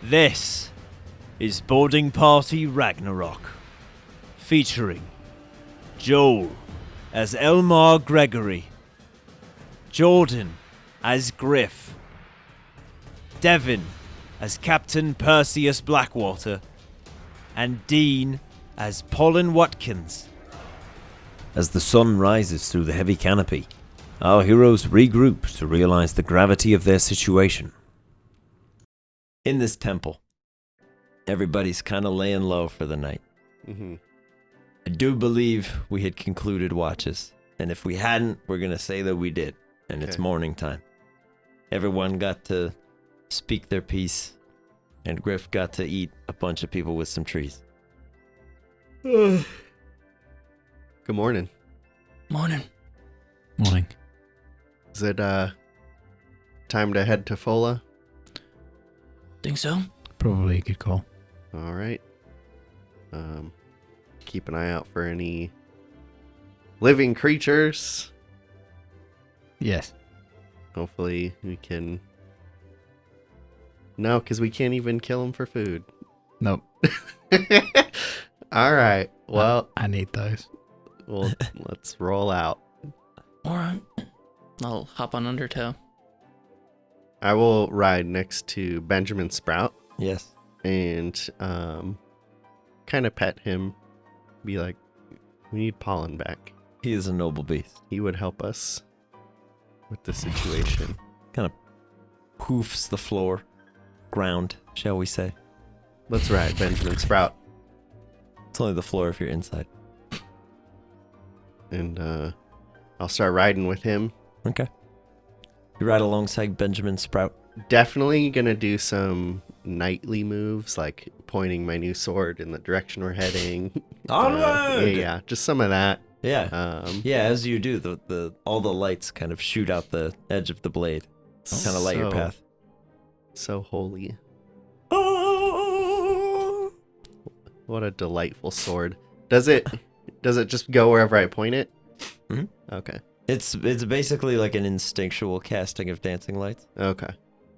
This is Boarding Party Ragnarok, featuring Joel as Elmar Gregory, Jordan as Griff, Devin as Captain Perseus Blackwater, and Dean as Pollen Watkins. As the sun rises through the heavy canopy, our heroes regroup to realize the gravity of their situation. In this temple, everybody's kind of laying low for the night. I do believe we had concluded watches, and if we hadn't, we're going to say that we did, and It's morning time. Everyone got to speak their piece, and Griff got to eat a bunch of people with some trees. Good morning. Morning. Is it time to head to Fola? Think so? Probably a good call. All right. Keep an eye out for any living creatures. Yes. Hopefully we can... No, because we can't even kill them for food. Nope. All right. Well, I need those. well, let's roll out. Alright. I'll hop on Undertow. I will ride next to Benjamin Sprout Yes. and kind of pet him. Be like, we need Pollen back. He is a noble beast. He would help us with the situation. Kind of hoofs the ground, shall we say. Let's ride, Benjamin Sprout. It's only the floor if you're inside. And I'll start riding with him. Okay. You ride alongside Benjamin Sprout. Definitely gonna do some knightly moves, like pointing my new sword in the direction we're heading. Onward! Yeah, just some of that. Yeah. Yeah, as you do, the all the lights kind of shoot out the edge of the blade. Kind of light your path. So holy. What a delightful sword. Does it just go wherever I point it? Mhm. Okay. It's basically like an instinctual casting of dancing lights. Okay.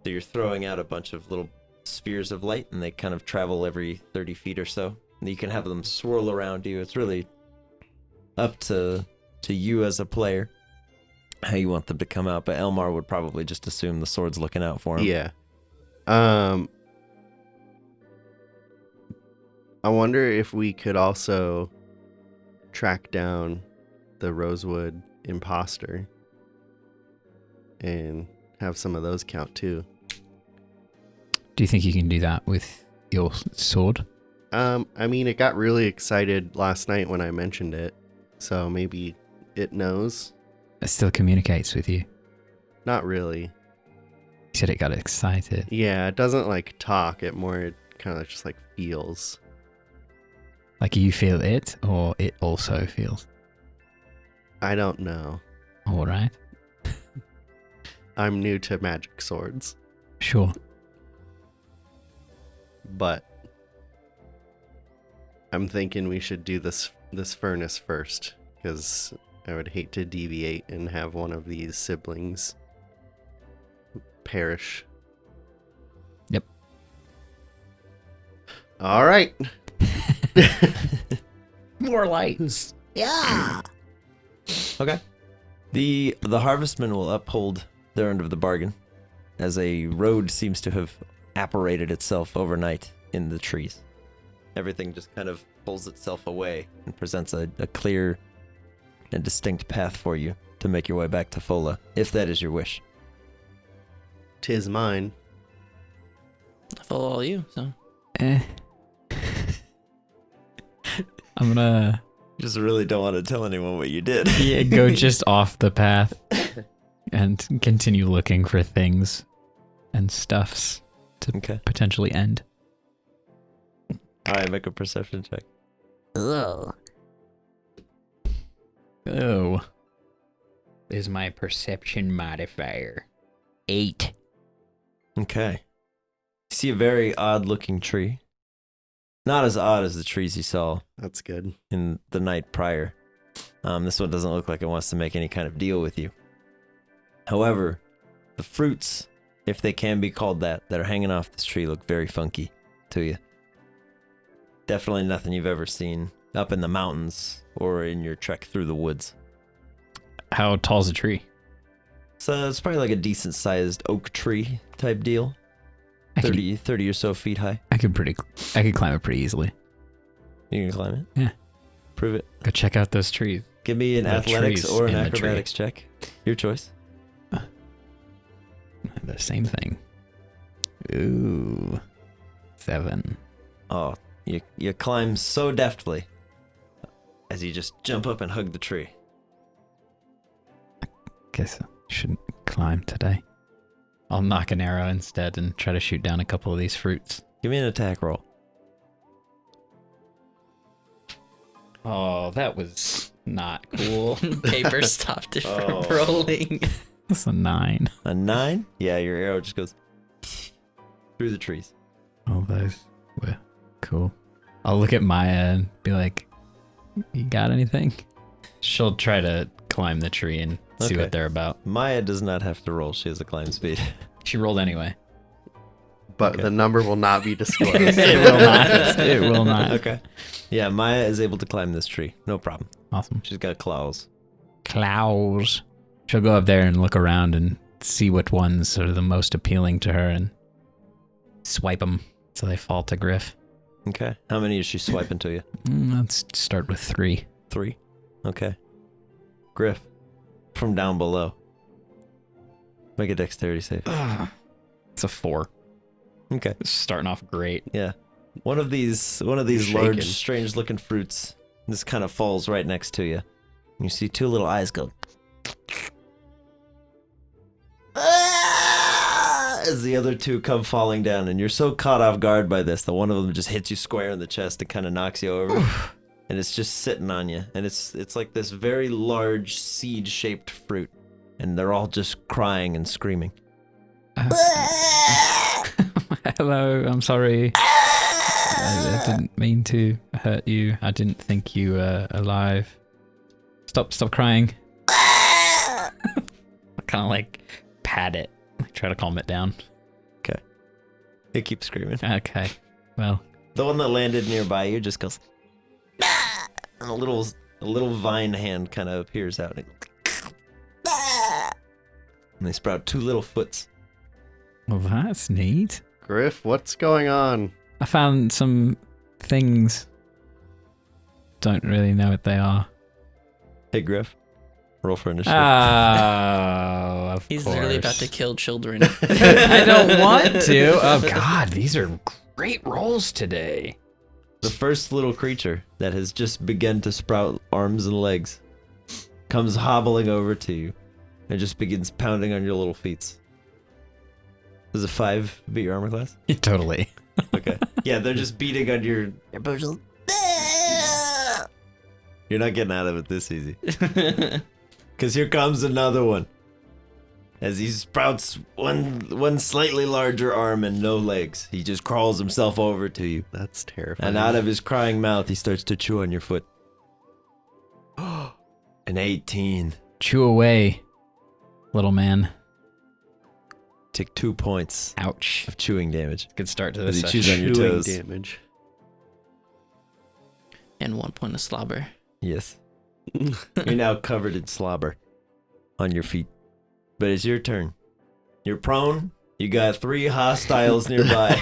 So you're throwing out a bunch of little spheres of light, and they kind of travel every 30 feet or so. And you can have them swirl around you. It's really up to you as a player how you want them to come out. But Elmar would probably just assume the sword's looking out for him. Yeah. I wonder if we could also track down the Rosewood imposter and have some of those count too. Do you think you can do that with your sword? I mean, it got really excited last night when I mentioned it, so maybe it knows. It still communicates with you. Not really. You said it got excited. Yeah, it doesn't like talk. It more kind of just like feels. Like you feel it, or it also feels? I don't know. All right. I'm new to magic swords, Sure. but I'm thinking we should do this furnace first, because I would hate to deviate and have one of these siblings perish. Yep. All right. More lights. Yeah. Okay. The harvestmen will uphold their end of the bargain, as a road seems to have apparated itself overnight in the trees. Everything just kind of pulls itself away and presents a clear and distinct path for you to make your way back to Fola, if that is your wish. 'Tis mine. I follow all you, so. I'm gonna Just really don't want to tell anyone what you did. go just off the path and continue looking for things and stuffs to Okay. potentially end. Alright, make a perception check. Ugh. Oh. Is my perception modifier 8. Okay. You see a very odd looking tree. Not as odd as the trees you saw That's good. in the night prior. This one doesn't look like it wants to make any kind of deal with you. However, the fruits if they can be called that are hanging off this tree look very funky to you. Definitely nothing you've ever seen up in the mountains or in your trek through the woods. How tall's the tree? So it's probably like a decent sized oak tree type deal. I could, 30 or so feet high. I could climb it pretty easily. You can climb it? Yeah. Prove it. Go check out those trees. Give me an The athletics trees or an in the tree. acrobatics check. Your choice. The same thing. Ooh. 7. Oh, you climb so deftly as you just jump up and hug the tree. Guess I shouldn't climb today. I'll knock an arrow instead and try to shoot down a couple of these fruits. Give me an attack roll. Oh, that was not cool. Paper stopped it from Oh. rolling. That's a 9. A 9? Yeah, your arrow just goes through the trees. All those were cool. I'll look at Maya and be like, you got anything? She'll try to climb the tree and see Okay. what they're about. Maya does not have to roll. She has a climb speed. She rolled anyway. But Okay. the number will not be disclosed. It will not. It will not. Okay. Yeah, Maya is able to climb this tree. No problem. Awesome. She's got claws. Clouds. She'll go up there and look around and see which ones are the most appealing to her and swipe them so they fall to Griff. Okay. How many is she swiping to you? Let's start with 3. 3. Okay. Griff, from down below. Make a dexterity save. It's a 4. Okay. Starting off great. Yeah. One of these You're large, shaking. strange looking fruits just kind of falls right next to you. You see 2 little eyes go as the other 2 come falling down, and you're so caught off guard by this that one of them just hits you square in the chest and kind of knocks you over. And it's just sitting on you, and it's like this very large seed-shaped fruit, and they're all just crying and screaming. Hello, I'm sorry. I didn't mean to hurt you. I didn't think you were alive. Stop crying. I kind of like pat it, like try to calm it down. It keeps screaming. Okay, well, The one that landed nearby you just goes, and a little vine hand kind of appears out, and they sprout 2 little foots. well, that's neat. Griff, what's going on? I found some things. Don't really know what they are. Hey Griff, roll for initiative. Oh, of He's course. literally about to kill children. I don't want to. Oh God, these are great rolls today. The first little creature that has just begun to sprout arms and legs comes hobbling over to you and just begins pounding on your little feet. Does a 5 beat your armor class? Totally. Okay. Yeah, they're just beating on your bushel. You're not getting out of it this easy. Because here comes another one. As he sprouts one slightly larger arm and no legs, he just crawls himself over to you. That's terrifying. And out of his crying mouth, he starts to chew on your foot. An 18. Chew away, little man. Take 2 points Ouch. of chewing damage. Good start to As this he chews session. on your Chewing toes. damage. And 1 point of slobber. Yes. You're now covered in slobber on your feet. But it's your turn. You're prone. You got 3 hostiles nearby.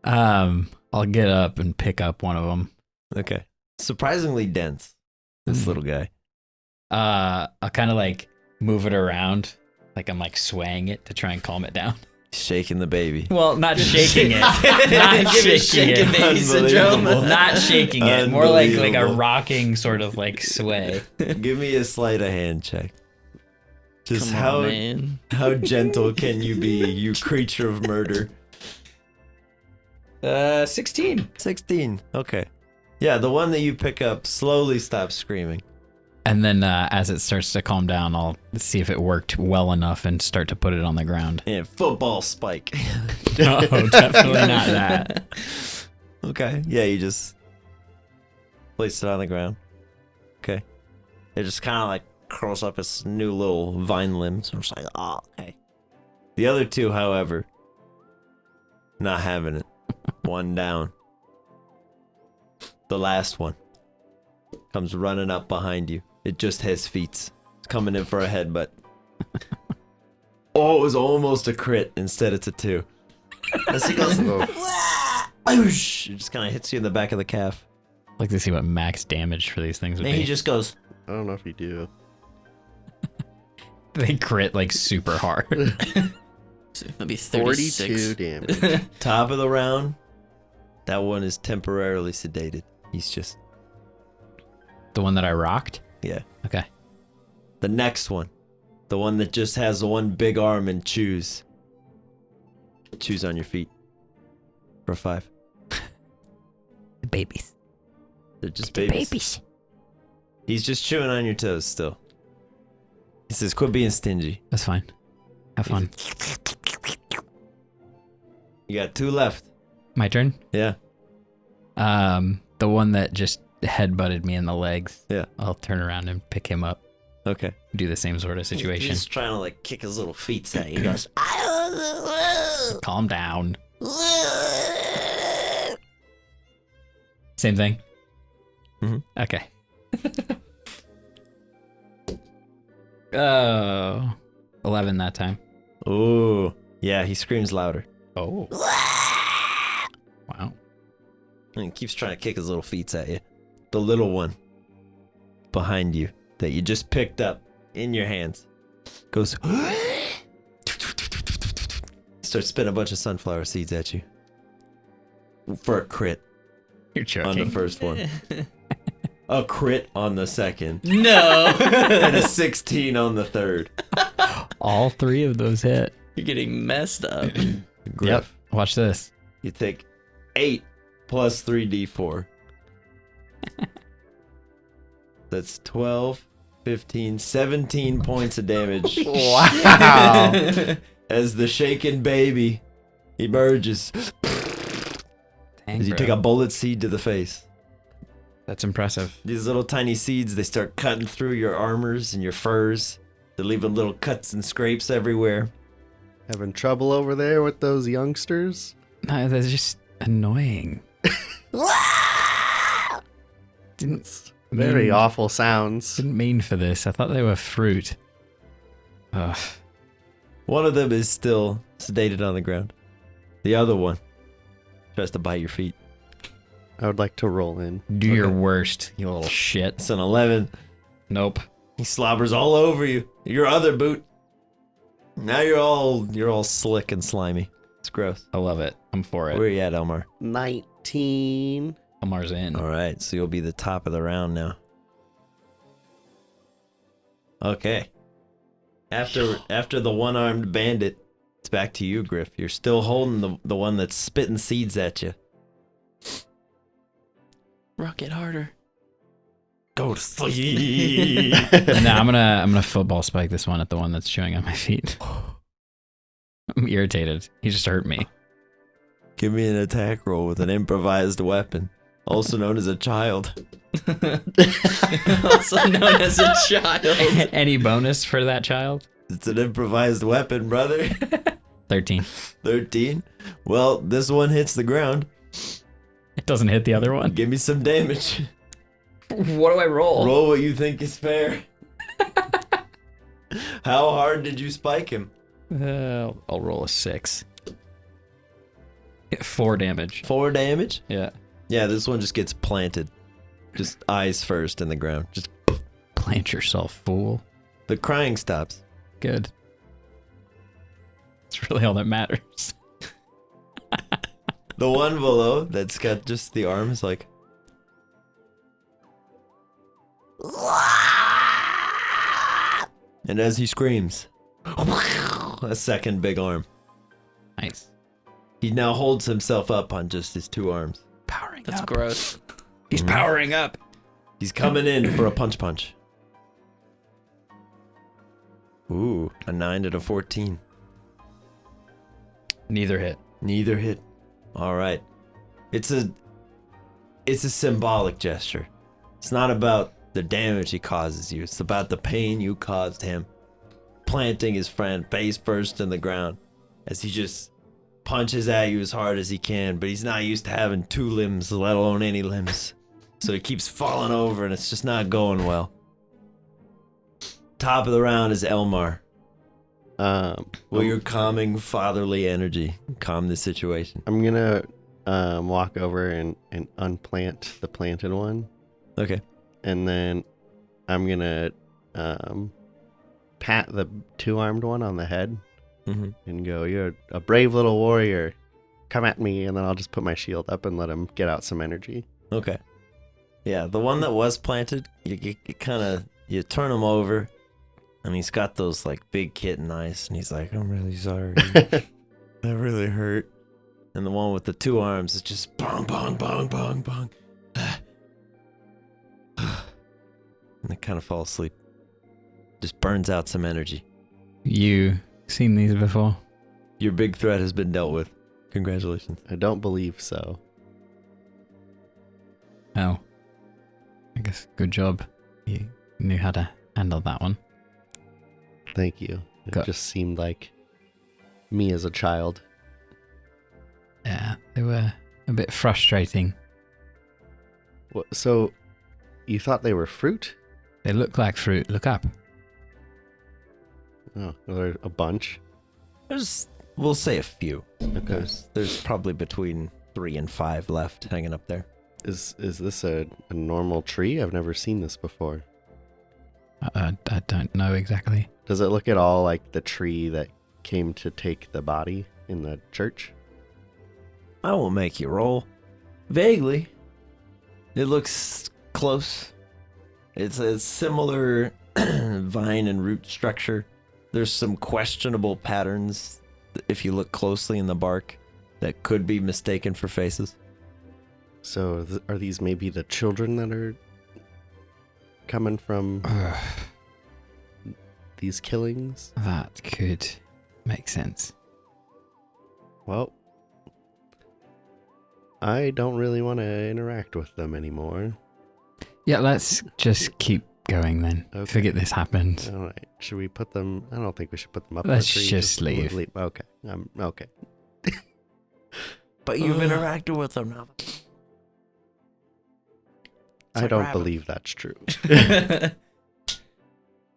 I'll get up and pick up one of them. Okay. Surprisingly dense, this little guy. I'll kind of like move it around, like I'm like swaying it to try and calm it down. Shaking the baby. Well, not shaking it. Not Give it shaking shaking it. baby syndrome. Unbelievable. Not shaking it. More like a Unbelievable. rocking sort of like sway. Give me a sleight of hand check. Just Come on, man. how gentle can you be, you creature of murder? 16. 16. Okay. Yeah, the one that you pick up slowly stops screaming. And then as it starts to calm down, I'll see if it worked well enough and start to put it on the ground. And football spike. No, definitely not that. Okay. Yeah, you just place it on the ground. Okay. It just kind of like curls up its new little vine limbs. I'm just like, oh, okay. The other two, however, not having it. One down. The last one comes running up behind you. It just has feet. It's coming in for a headbutt. Oh, it was almost a crit. Instead, it's a 2. As he goes, it just kind of hits you in the back of the calf. I'd like to see what max damage for these things would And be. he just goes, I don't know if you do. They crit like super hard. So that'd be 36. 42 damage. top of the round. That one is temporarily sedated. He's just, The one that I rocked? yeah. Okay. The next one. The one that just has the one big arm and chews. Chews on your feet. For 5. The babies. They're just babies. He's just chewing on your toes still. He says, quit being stingy. That's fine. Have fun. You got 2 left. My turn? Yeah. The one that just headbutted me in the legs. Yeah. I'll turn around and pick him up. Okay. Do the same sort of situation. He's trying to like kick his little feet at you. He goes, Calm down. Same thing? Mhm. Okay. Oh. 11 that time. ooh. Yeah, he screams louder. Oh. Wow. And he keeps trying to kick his little feet at you. The little one behind you that you just picked up in your hands goes, starts spitting a bunch of sunflower seeds at you. For a crit You're on the joking. first one. A crit on the second. No. And a 16 on the third. All 3 of those hit. You're getting messed up. Griff, Watch this. you take 8 plus 3d4. That's 12, 15, 17 points of damage. Wow. As the shaken baby emerges. Dang, As you bro. take a bullet seed to the face. That's impressive. These little tiny seeds, they start cutting through your armors and your furs. They're leaving little cuts and scrapes everywhere. Having trouble over there with those youngsters? No, they're just annoying. Didn't Very mean- awful sounds. Didn't mean for this. I thought they were fruit. Ugh. One of them is still sedated on the ground. The other one tries to bite your feet. I would like to roll in. Do your worst, you little shit. It's an 11. Nope. He slobbers all over you. Your other boot. Now you're all slick and slimy. It's gross. I love it. I'm for it. Where you at, Elmar? 19. Elmar's in. All right, so you'll be the top of the round now. Okay. After the one-armed bandit, it's back to you, Griff. You're still holding the one that's spitting seeds at you. Rock it harder. Go to sleep. And now I'm gonna football spike this one at the one that's chewing on my feet. I'm irritated. He just hurt me. Give me an attack roll with an improvised weapon, also known as a child. Also known as a child. Any bonus for that child? It's an improvised weapon, brother. 13. 13. Well, this one hits the ground. It doesn't hit the other one. Give me some damage. What do I roll? Roll what you think is fair. How hard did you spike him? I'll roll a 6. 4 damage. 4 damage? Yeah. Yeah, this one just gets planted. Just eyes first in the ground. Just Plant yourself, fool. the crying stops. Good. That's really all that matters. The one below that's got just the arms like and as he screams, a second big arm. Nice. He now holds himself up on just his 2 arms. Powering That's up. gross. He's powering up. He's coming in for a punch. Ooh, a 9 and a 14. Neither hit. Neither hit. All right. It's a symbolic gesture. It's not about the damage he causes you. It's about the pain you caused him. planting his friend face first in the ground as he just punches at you as hard as he can, but he's not used to having 2 limbs, let alone any limbs. So he keeps falling over and it's just not going well. Top of the round is Elmar. Will your calming fatherly energy calm the situation? I'm gonna walk over and unplant the planted one, Okay. and then I'm gonna pat the 2-armed one on the head Mm-hmm. and go, "You're a brave little warrior. Come at me!" And then I'll just put my shield up and let him get out some energy. Okay. Yeah, the one that was planted, you kind of, you turn him over, and he's got those, like, big kitten eyes, and he's like, I'm really sorry. That really hurt. And the one with the 2 arms is just bong, bong, bong, bong, bong. And they kind of fall asleep. Just burns out some energy. You seen these before? Your big threat has been dealt with. Congratulations. I don't believe so. Oh. I guess good job. You knew how to handle that one. Thank you. It Got- just seemed like me as a child. Yeah, they were a bit frustrating. So, you thought they were fruit? They look like fruit. Look up. Oh, there's a bunch. We'll say a few. Okay. There's probably between 3 and 5 left hanging up there. Is this a normal tree? I've never seen this before. I don't know exactly. Does it look at all like the tree that came to take the body in the church? I won't make you roll. Vaguely. It looks close. It's a similar vine and root structure. There's some questionable patterns if you look closely in the bark that could be mistaken for faces. So are these maybe the children that are coming from these killings? That could make sense. Well, I don't really want to interact with them anymore. Yeah, let's just keep going then. Okay. Forget this happened. All right. Should we put them? I don't think we should put them up. Let's in the tree. just leave. Okay. Okay. But you've interacted with them now. I like don't rabbit. believe that's true.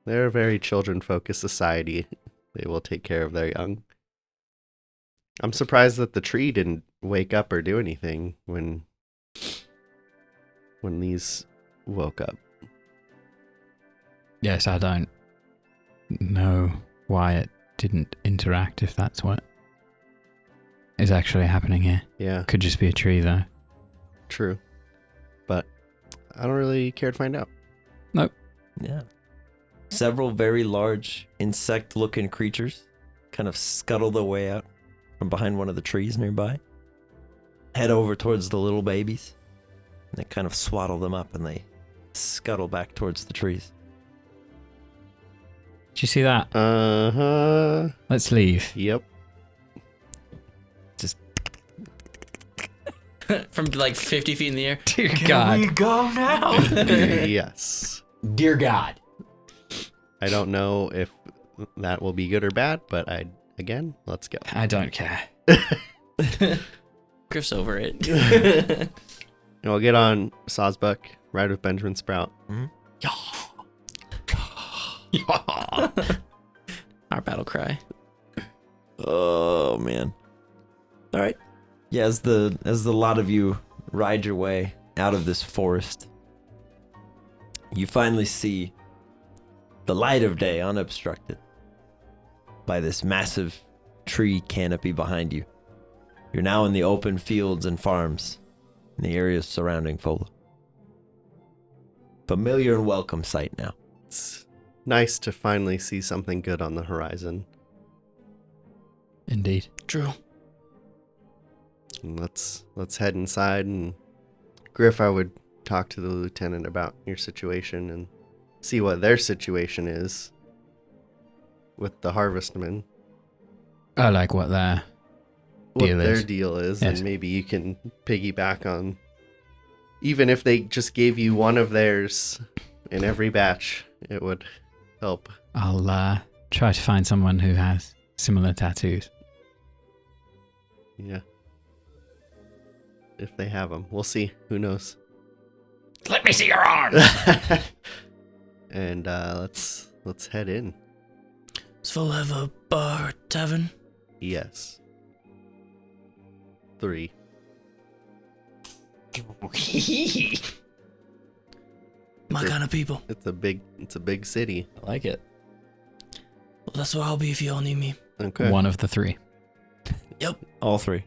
They're a very children-focused society. They will take care of their young. I'm surprised that the tree didn't wake up or do anything when these woke up. Yes, I don't know why it didn't interact, if that's what is actually happening here. Yeah, Could just be a tree, though. true. But I don't really care to find out. Yeah. Several very large insect-looking creatures kind of scuttle their way out from behind one of the trees nearby. Head over towards the little babies. And they kind of swaddle them up and they scuttle back towards the trees. Did you see that? Uh-huh. Let's leave. Yep. From like 50 feet in the air. Dear God. go now? Yes. Dear God. I don't know if that will be good or bad, but let's go. I don't care. Griff's over it. And we'll get on Sawsbuck, ride with Benjamin Sprout. Our battle cry. Oh, man. All right. Yeah, as the lot of you ride your way out of this forest, you finally see the light of day unobstructed by this massive tree canopy behind you. You're now in the open fields and farms in the areas surrounding Fola. Familiar and welcome sight now. It's nice to finally see something good on the horizon. Indeed. True. And let's head inside, and Griff, I would talk to the lieutenant about your situation and see what their situation is with the harvestmen. I like what their What deal their is. deal is, Yes. and maybe you can piggyback on. Even if they just gave you one of theirs in every batch, it would help. I'll try to find someone who has similar tattoos. Yeah. If they have them, we'll see. Who knows? Let me see your arms. And let's head in. Does Fola have a bar or tavern? Yes. 3. My kind of people. It's a big city. I like it. Well, that's where I'll be if you all need me. Okay. One of the 3. Yep. All 3.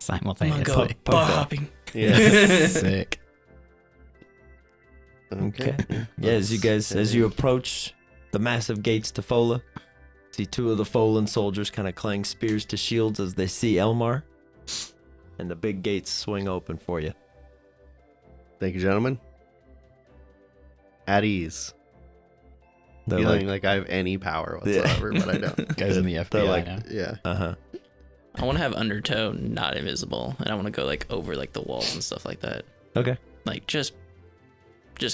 I'm gonna go Simultaneously. bar hopping. Yeah. Sick. Okay. Yeah, as you approach the massive gates to Fola, see 2 of the Folan soldiers kind of clang spears to shields as they see Elmar, and the big gates swing open for you. Thank you, gentlemen. At ease. They're Feeling like I have any power whatsoever, but I don't. Guys in the They're FBI like- now. Yeah. uh-huh. I want to have undertow not invisible, and I want to go like over like the walls and stuff like that. Okay. Like just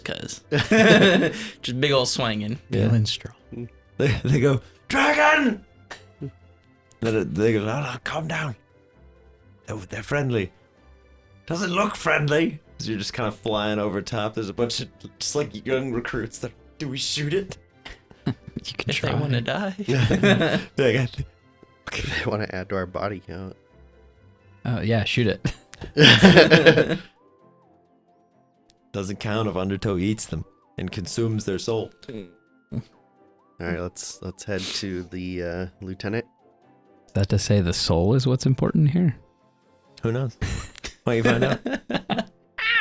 cause. Just big old swinging. Feeling strong. They go, Dragon! Then they go, no, calm down. They're friendly. Doesn't look friendly. So you're just kind of flying over top. There's a bunch of just like young recruits that, do we shoot it? You can If try. they want to die. They go, They want to add to our body count. Oh, yeah, shoot it. Doesn't count if Undertow eats them and consumes their soul. All right, let's head to the lieutenant. Is that to say the soul is what's important here? Who knows? Why you find out?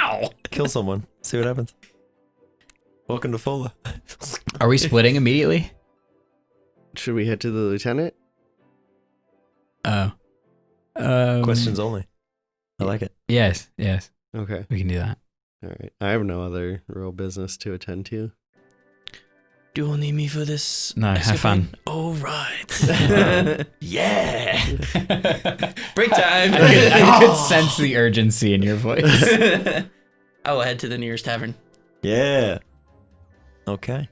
Ow! Kill someone. See what happens. Welcome to Fola. Are we splitting immediately? Should we head to the lieutenant? Oh. Questions only. I like it. Yes, Okay. we can do that. All right. I have no other real business to attend to. Do you all need me for this? No, have escapade? fun. All right. Yeah! Break time. I could sense the urgency in your voice. I will head to the nearest tavern. Yeah. Okay.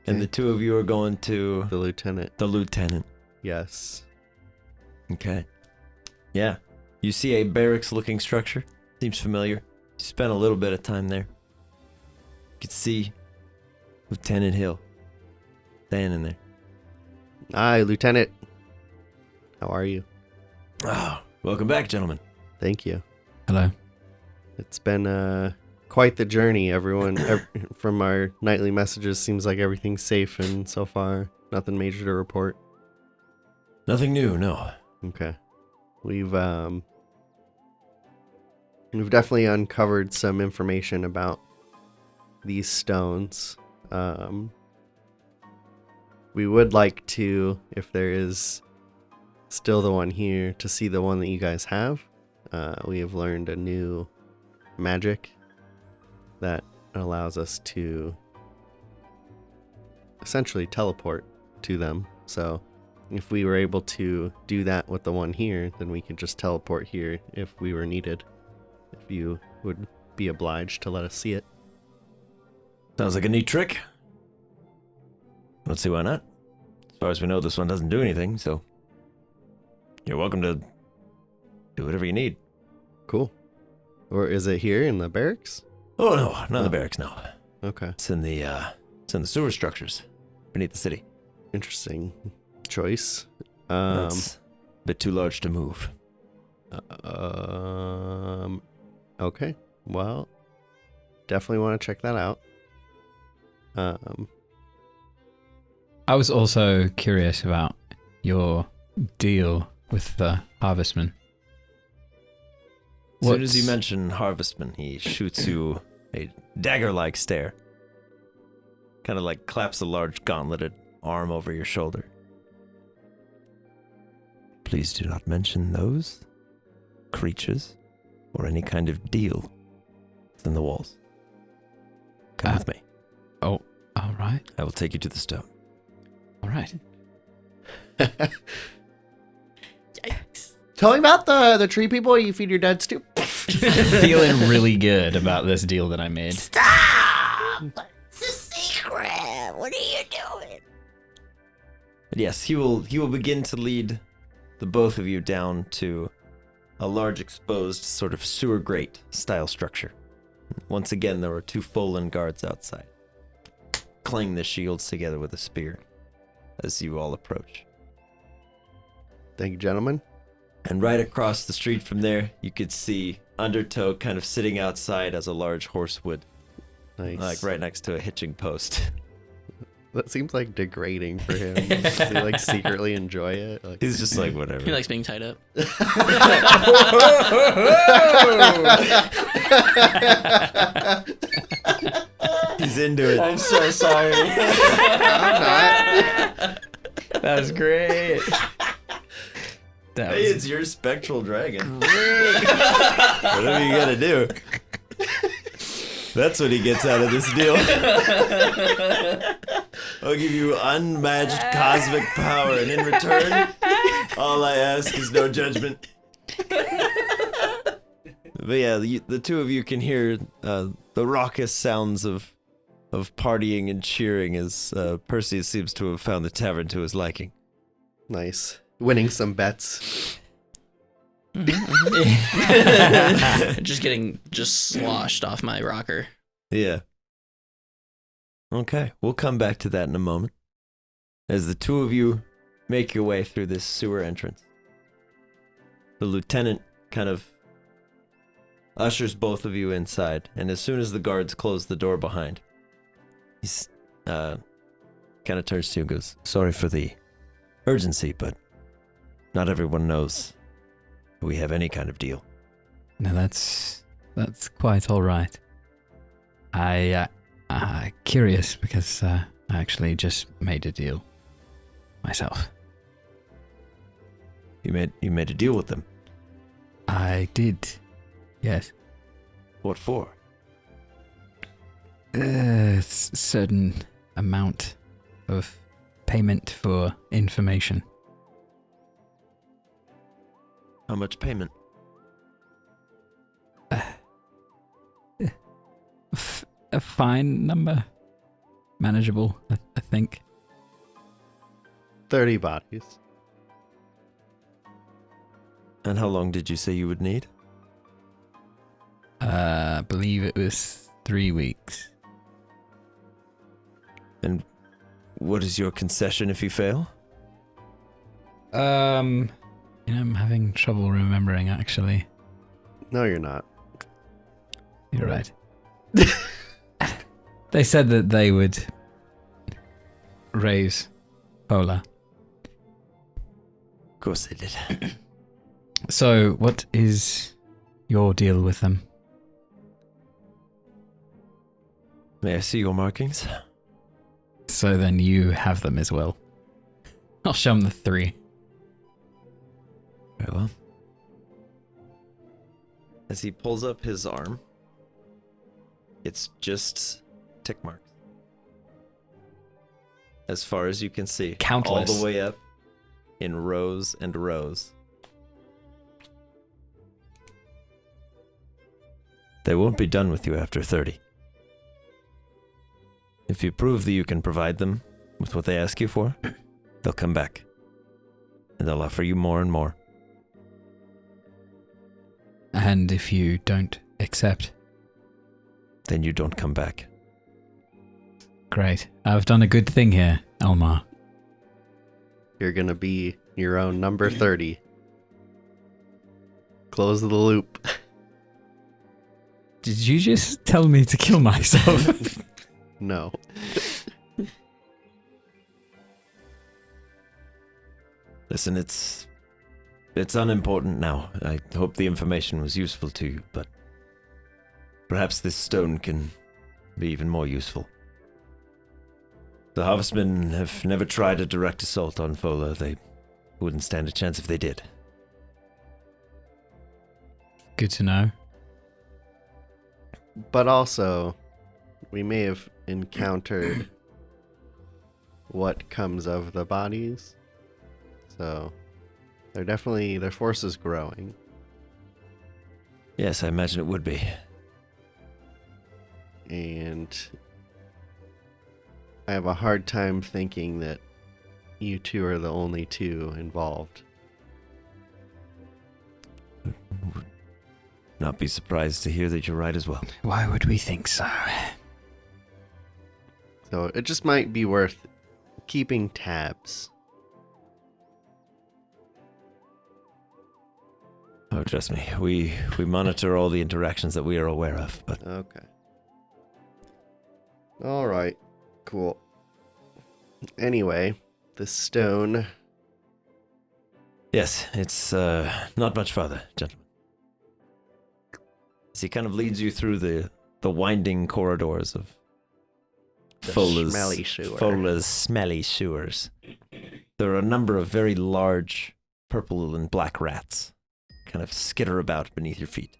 And the 2 of you are going to The lieutenant. the lieutenant. Yes. Okay. Yeah. You see a barracks-looking structure. Seems familiar. You spent a little bit of time there. You can see Lieutenant Hill standing there. Hi, lieutenant. How are you? Oh, welcome back, gentlemen. Thank you. Hello. It's been quite the journey. Everyone, from our nightly messages, seems like everything's safe, and so far, nothing major to report. Nothing new, no. Okay. We've definitely uncovered some information about these stones. We would like to, if there is still the one here, to see the one that you guys have. We have learned a new magic that allows us to essentially teleport to them. So if we were able to do that with the one here, then we could just teleport here if we were needed. If you would be obliged to let us see it. Sounds like a neat trick. Let's see why not. As far as we know, this one doesn't do anything, so you're welcome to do whatever you need. Cool. Or is it here in the barracks? Oh no, not in the barracks, no. Okay. It's in the sewer structures beneath the city. Interesting choice. That's a bit too large to move. Okay. Well, definitely want to check that out. I was also curious about your deal with the harvestman. As soon as you mention Harvestman, he shoots you a dagger-like stare. Kind of like claps a large gauntleted arm over your shoulder. Please do not mention those creatures or any kind of deal within the walls. Come with me. Oh, all right. I will take you to the stone. All right. Tell me about the tree people you feed your dads to. Feeling really good about this deal that I made. Stop! It's a secret. What are you doing? But yes, he will begin to lead the both of you down to a large exposed sort of sewer grate style structure. Once again, there are 2 Folan guards outside. Clang the shields together with a spear as you all approach. Thank you, gentlemen. And right across the street from there, you could see Undertow kind of sitting outside as a large horse would, Nice. like right next to a hitching post. That seems like degrading for him. Does he like secretly enjoy it? Like, He's just like, whatever. He likes being tied up. He's into it. I'm so sorry. That was great. That Hey, it's your spectral dragon. Whatever you gotta do. That's what he gets out of this deal. I'll give you unmatched cosmic power, and in return, all I ask is no judgment. But yeah, the 2 of you can hear the raucous sounds of partying and cheering as Perseus seems to have found the tavern to his liking. nice. Winning some bets. Just getting sloshed off my rocker. Yeah. Okay, we'll come back to that in a moment. As the 2 of you make your way through this sewer entrance, the lieutenant kind of ushers both of you inside, and as soon as the guards close the door behind, he's kind of turns to you and goes, "Sorry for the urgency, but not everyone knows we have any kind of deal." No, that's quite all right. I curious because I actually just made a deal myself. You made a deal with them. I did, yes. What for? Certain amount of payment for information. How much payment? A fine number, manageable, I think. 30 bodies. And how long did you say you would need? I believe it was 3 weeks. And what is your concession if you fail? I'm having trouble remembering, actually. No, you're not. You're right. They said that they would raise Fola. Of course they did. So, what is your deal with them? May I see your markings? So then you have them as well. I'll show them the 3. Very well. As he pulls up his arm, it's just tick marks. As far as you can see. Countless. All the way up in rows and rows. They won't be done with you after 30. If you prove that you can provide them with what they ask you for, they'll come back. And they'll offer you more and more. And if you don't accept, Then you don't come back. great. I've done a good thing here, Elmar. You're gonna be your own number 30. Close the loop. Did you just tell me to kill myself? No. Listen, it's unimportant now. I hope the information was useful to you, but perhaps this stone can be even more useful. The Harvestmen have never tried a direct assault on Fola. They wouldn't stand a chance if they did. Good to know. But also, we may have encountered what comes of the bodies. So, their force is growing. Yes, I imagine it would be. And I have a hard time thinking that you two are the only two involved. Not be surprised to hear that you're right as well. Why would we think so? So it just might be worth keeping tabs. Oh, trust me, we monitor all the interactions that we are aware of, but Okay. All right. Cool. Anyway, the stone. yes, it's not much farther, gentlemen. As he kind of leads you through the winding corridors of The Fola's smelly sewer. Fola's smelly sewers. There are a number of very large purple and black rats kind of skitter about beneath your feet.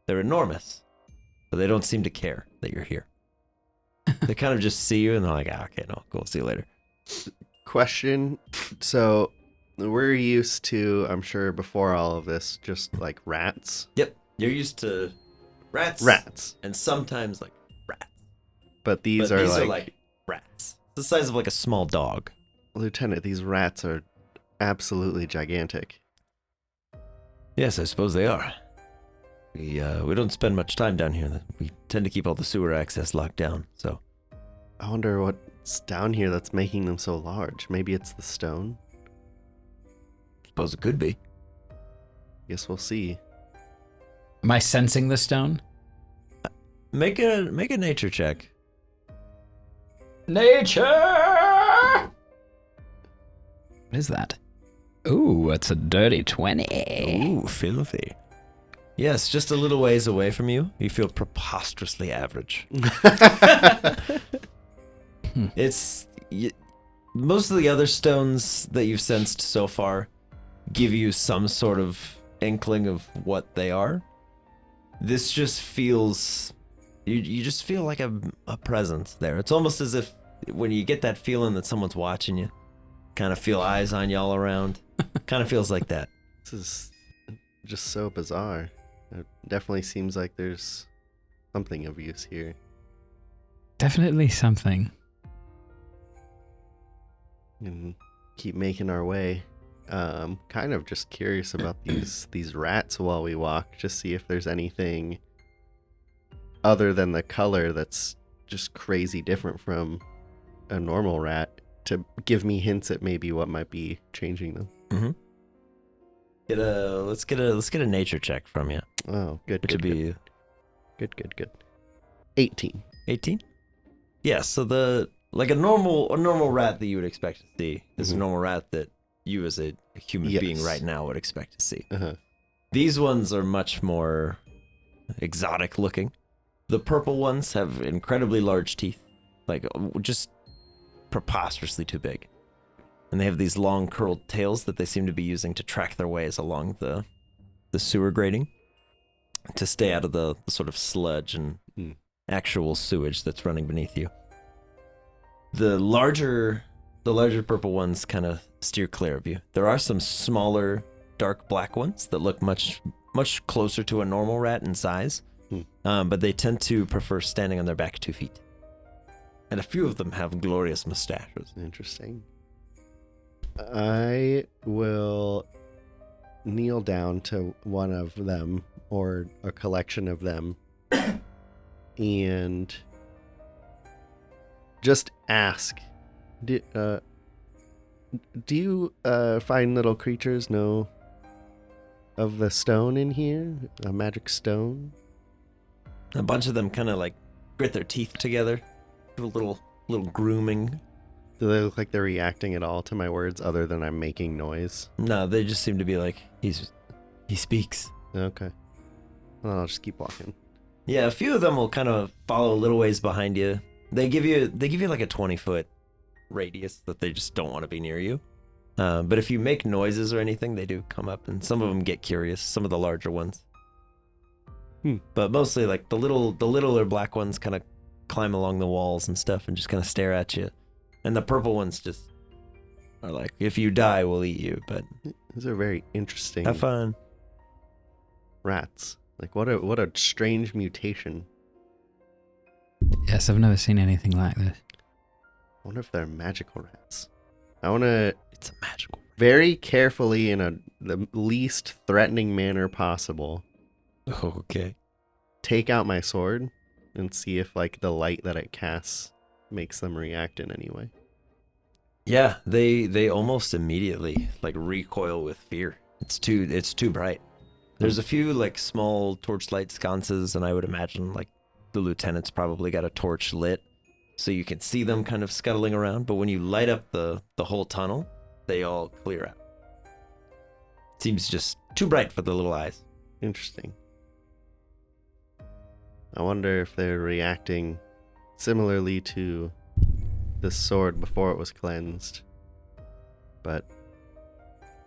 They're enormous, but they don't seem to care that you're here. They kind of just see you and they're like, okay, no, cool, see you later. Question. So we're used to, I'm sure before all of this, just like rats. Yep, you're used to rats. Rats. And sometimes like rats. But these But are these like, rats. The size of like a small dog. Lieutenant, these rats are absolutely gigantic. Yes, I suppose they are. We don't spend much time down here. We tend to keep all the sewer access locked down, so. I wonder what's down here that's making them so large. Maybe it's the stone? Suppose it could be. Guess we'll see. Am I sensing the stone? Make a nature check. Nature! What is that? Ooh, it's a dirty 20. Ooh, filthy. Yes, just a little ways away from you, you feel preposterously average. Most of the other stones that you've sensed so far give you some sort of inkling of what they are. This just feels... You just feel like a presence there. It's almost as if when you get that feeling that someone's watching you, kind of feel eyes on you all around. Kind of feels like that. This is just so bizarre. It definitely seems like there's something of use here. Definitely something. And keep making our way. Kind of just curious about these rats while we walk, just see if there's anything other than the color that's just crazy different from a normal rat to give me hints at maybe what might be changing them. Mm-hmm. Let's get a nature check from you. Oh, good. Which would be good. 18. 18? Yeah, so a normal rat that you would expect to see is a normal rat that you as a human being right now would expect to see. Uh-huh. These ones are much more exotic looking. The purple ones have incredibly large teeth, like just preposterously too big. And they have these long curled tails that they seem to be using to track their ways along the sewer grating to stay out of the sort of sludge and actual sewage that's running beneath you. The larger purple ones kind of steer clear of you. There are some smaller dark black ones that look much closer to a normal rat in size, but they tend to prefer standing on their back 2 feet. And a few of them have glorious mustaches. Interesting. I will kneel down to one of them or a collection of them and just ask, do you find little creatures know of the stone in here? A magic stone? A bunch of them kind of like grit their teeth together, do a little grooming. Do they look like they're reacting at all to my words other than I'm making noise? No, they just seem to be like, he speaks. Okay. Well, I'll just keep walking. Yeah, a few of them will kind of follow a little ways behind you. They give you like a 20-foot radius that they just don't want to be near you. But if you make noises or anything, they do come up, and some of them get curious. Some of the larger ones. But mostly like the littler black ones kind of climb along the walls and stuff and just kind of stare at you. And the purple ones just are like, if you die, we'll eat you. But These are very interesting. have fun. Rats. Like what a strange mutation. Yes, I've never seen anything like this. I wonder if they're magical rats. I want to It's a magical. very carefully, in the least threatening manner possible, Okay. take out my sword and see if like the light that it casts makes them react in any way. Yeah, they almost immediately like recoil with fear. It's too bright. There's a few like small torchlight sconces, and I would imagine like the lieutenant's probably got a torch lit, so you can see them kind of scuttling around. But when you light up the whole tunnel, they all clear out. Seems just too bright for the little eyes. Interesting. I wonder if they're reacting similarly to the sword before it was cleansed. But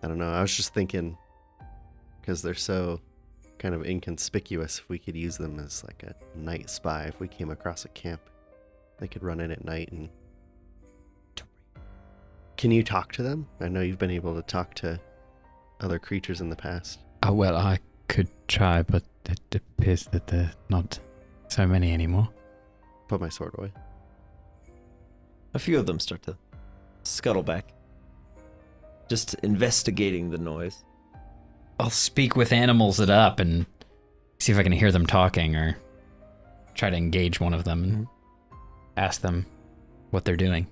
I don't know. I was just thinking, because they're so kind of inconspicuous, if we could use them as like a night spy. If we came across a camp, they could run in at night and... Can you talk to them? I know you've been able to talk to other creatures in the past. Oh, well, I could try, but it appears that there are not so many anymore. Put my sword away. A few of them start to scuttle back, just investigating the noise. I'll speak with animals it up and see if I can hear them talking, or try to engage one of them and ask them what they're doing.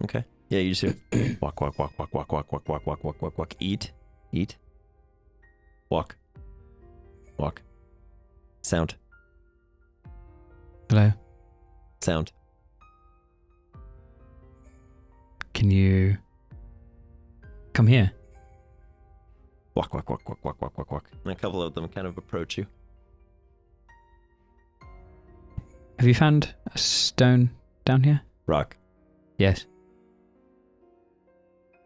Okay. Yeah, you just hear walk, walk, walk, walk, walk, walk, walk, walk, walk, walk, walk, walk, eat, walk, walk, sound, Hello? sound. Can you come here? Walk, walk, walk, walk, walk, walk, walk, walk. And a couple of them kind of approach you. Have you found a stone down here? Rock, Yes.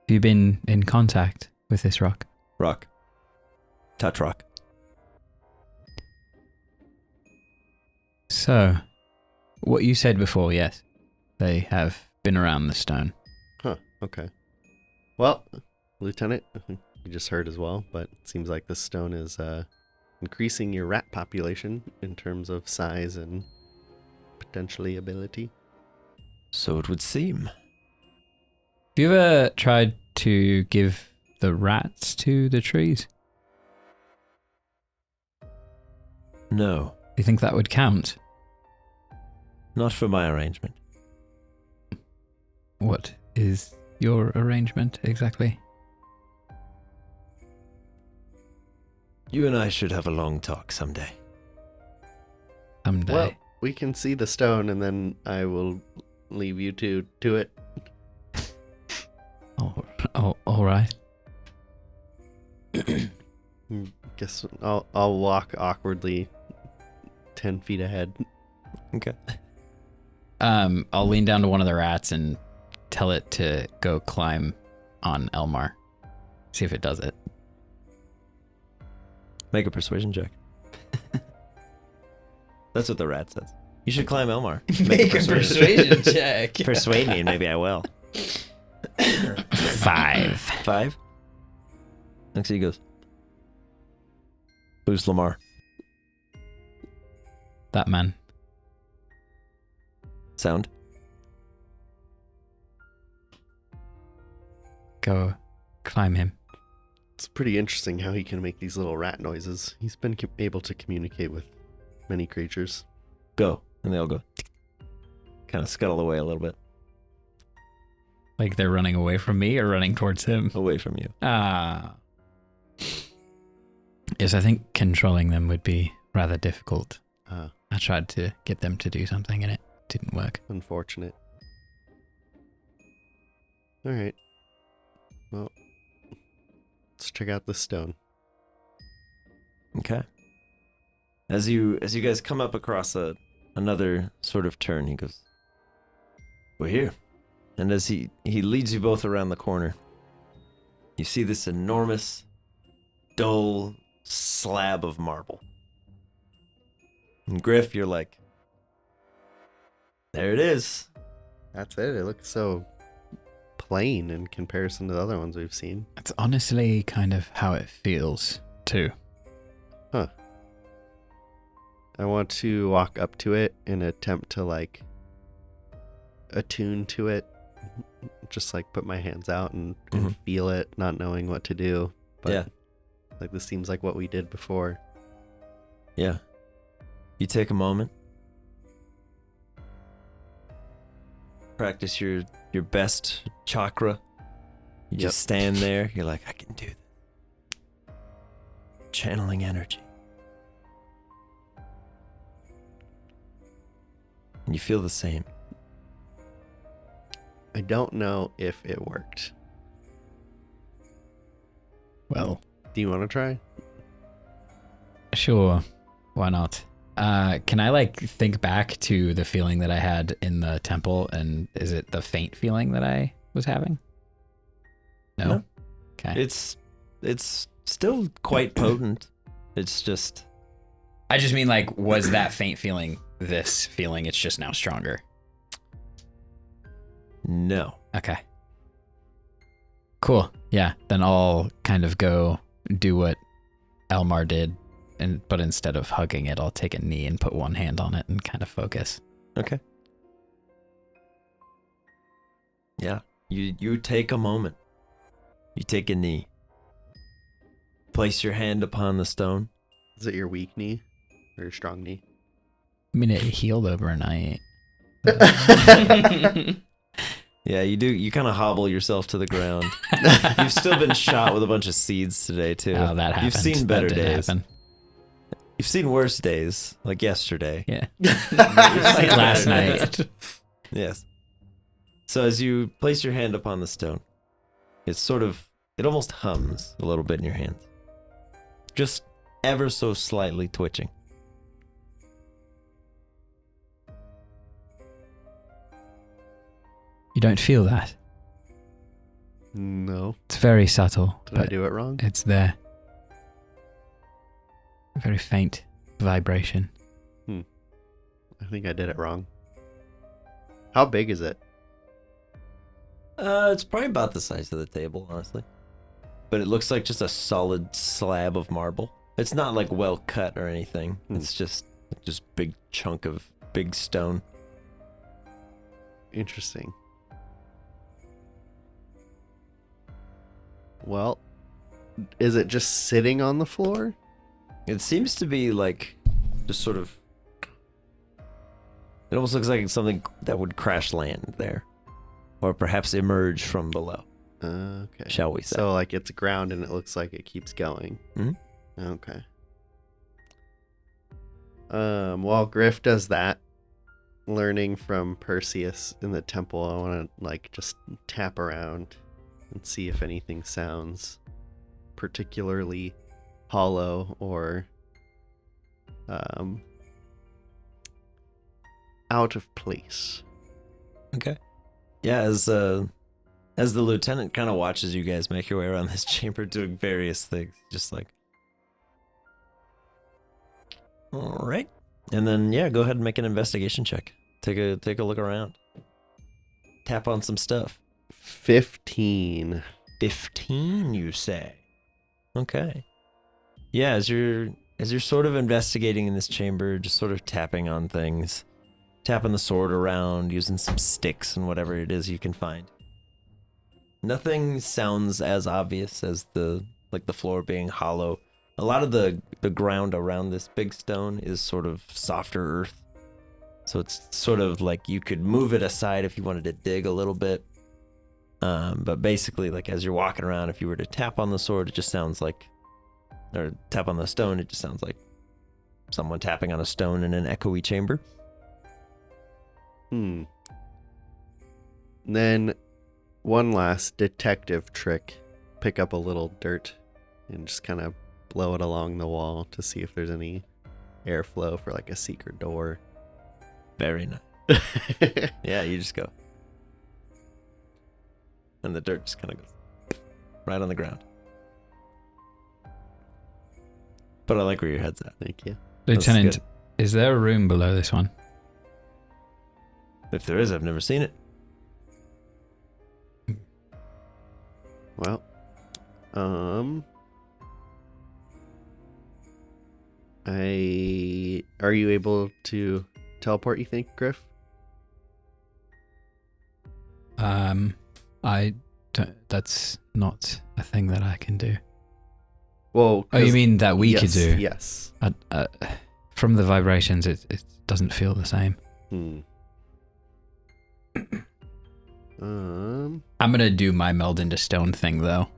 Have you been in contact with this rock? rock, touch rock. So, what you said before, yes. They have been around the stone. Huh, okay. Well, Lieutenant, you just heard as well, but it seems like this stone is increasing your rat population in terms of size and potentially ability. So it would seem. Have you ever tried to give the rats to the trees? No, Do you think that would count? not for my arrangement. What is your arrangement exactly? You and I should have a long talk someday. Someday. Well, we can see the stone and then I will leave you two to it. All right. Guess I'll walk awkwardly 10 feet ahead. Okay. I'll lean down to one of the rats and tell it to go climb on Elmar. See if it does it. Make a persuasion check. That's what the rat says. You should climb Elmar. Make a persuasion check. Persuade me and maybe I will. 5. 5? Next he goes. Who's Lamar? That man. Sound? Go climb him. It's pretty interesting how he can make these little rat noises. He's been able to communicate with many creatures. Go. And they all go. Kind of scuttle away a little bit. Like they're running away from me or running towards him? Away from you. Ah. Yes, I think controlling them would be rather difficult. I tried to get them to do something and it didn't work. Unfortunate. Alright. Well, let's check out this stone. Okay. As you guys come up across another sort of turn, he goes, "We're here." And as he leads you both around the corner, you see this enormous, dull slab of marble. And Griff, you're like, there it is. That's it. It looks so plain in comparison to the other ones we've seen. It's honestly kind of how it feels, too. Huh. I want to walk up to it and attempt to, like, attune to it just like put my hands out and feel it, not knowing what to do. But Yeah. like this seems like what we did before. Yeah. You take a moment. Practice your best chakra. You just stand there. You're like, I can do this. Channeling energy. And you feel the same. I don't know if it worked. Well, Do you want to try? sure. Why not? Can I like think back to the feeling that I had in the temple, and is it the faint feeling that I was having? No. Okay. It's still quite potent. It's just I just mean like, was that faint feeling this feeling? It's just now stronger. no. Okay. Cool. Yeah. Then I'll kind of go do what Elmar did, but instead of hugging it, I'll take a knee and put one hand on it and kind of focus. Okay. Yeah. You take a moment. You take a knee. Place your hand upon the stone. Is it your weak knee or your strong knee? I mean, it healed overnight. Yeah, you do. You kind of hobble yourself to the ground. You've still been shot with a bunch of seeds today, too. Oh, that happened. You've seen better That did days. happen. You've seen worse days, like yesterday. Yeah. Like last night. Yes. So as you place your hand upon the stone, it almost hums a little bit in your hands. Just ever so slightly twitching. You don't feel that. No. It's very subtle, Did I but do it wrong? it's there. A very faint vibration. I think I did it wrong. How big is it? It's probably about the size of the table, honestly. But it looks like just a solid slab of marble. It's not like well cut or anything. It's just big chunk of big stone. Interesting. Well, is it just sitting on the floor? It seems to be like just sort of. It almost looks like something that would crash land there, or perhaps emerge from below. Okay. Shall we say? So like it's ground and it looks like it keeps going. Mhm. Okay. While Griff does that, learning from Perseus in the temple, I want to like just tap around and see if anything sounds particularly hollow or out of place. Okay. Yeah, as the lieutenant kind of watches you guys make your way around this chamber doing various things, just like, all right, and then yeah, go ahead and make an investigation check. Take a look around. Tap on some stuff. 15. 15, you say? Okay. Yeah, as you're sort of investigating in this chamber, just sort of tapping on things, tapping the sword around, using some sticks and whatever it is you can find. Nothing sounds as obvious as the floor being hollow. A lot of the ground around this big stone is sort of softer earth. So it's sort of like you could move it aside if you wanted to dig a little bit. But basically, like as you're walking around, if you were to tap on the sword, it just sounds like, or tap on the stone, it just sounds like someone tapping on a stone in an echoey chamber. Then one last detective trick. Pick up a little dirt and just kind of blow it along the wall to see if there's any airflow for like a secret door. Very nice. Yeah, you just go. And the dirt just kind of goes right on the ground. But I like where your head's at. Thank you. Lieutenant, good. is there a room below this one? If there is, I've never seen it. Well, are you able to teleport, you think, Griff? I don't. That's not a thing that I can do. Well, Oh, you mean that we could yes, do? Yes. From the vibrations, it doesn't feel the same. I'm gonna do my meld into stone thing though.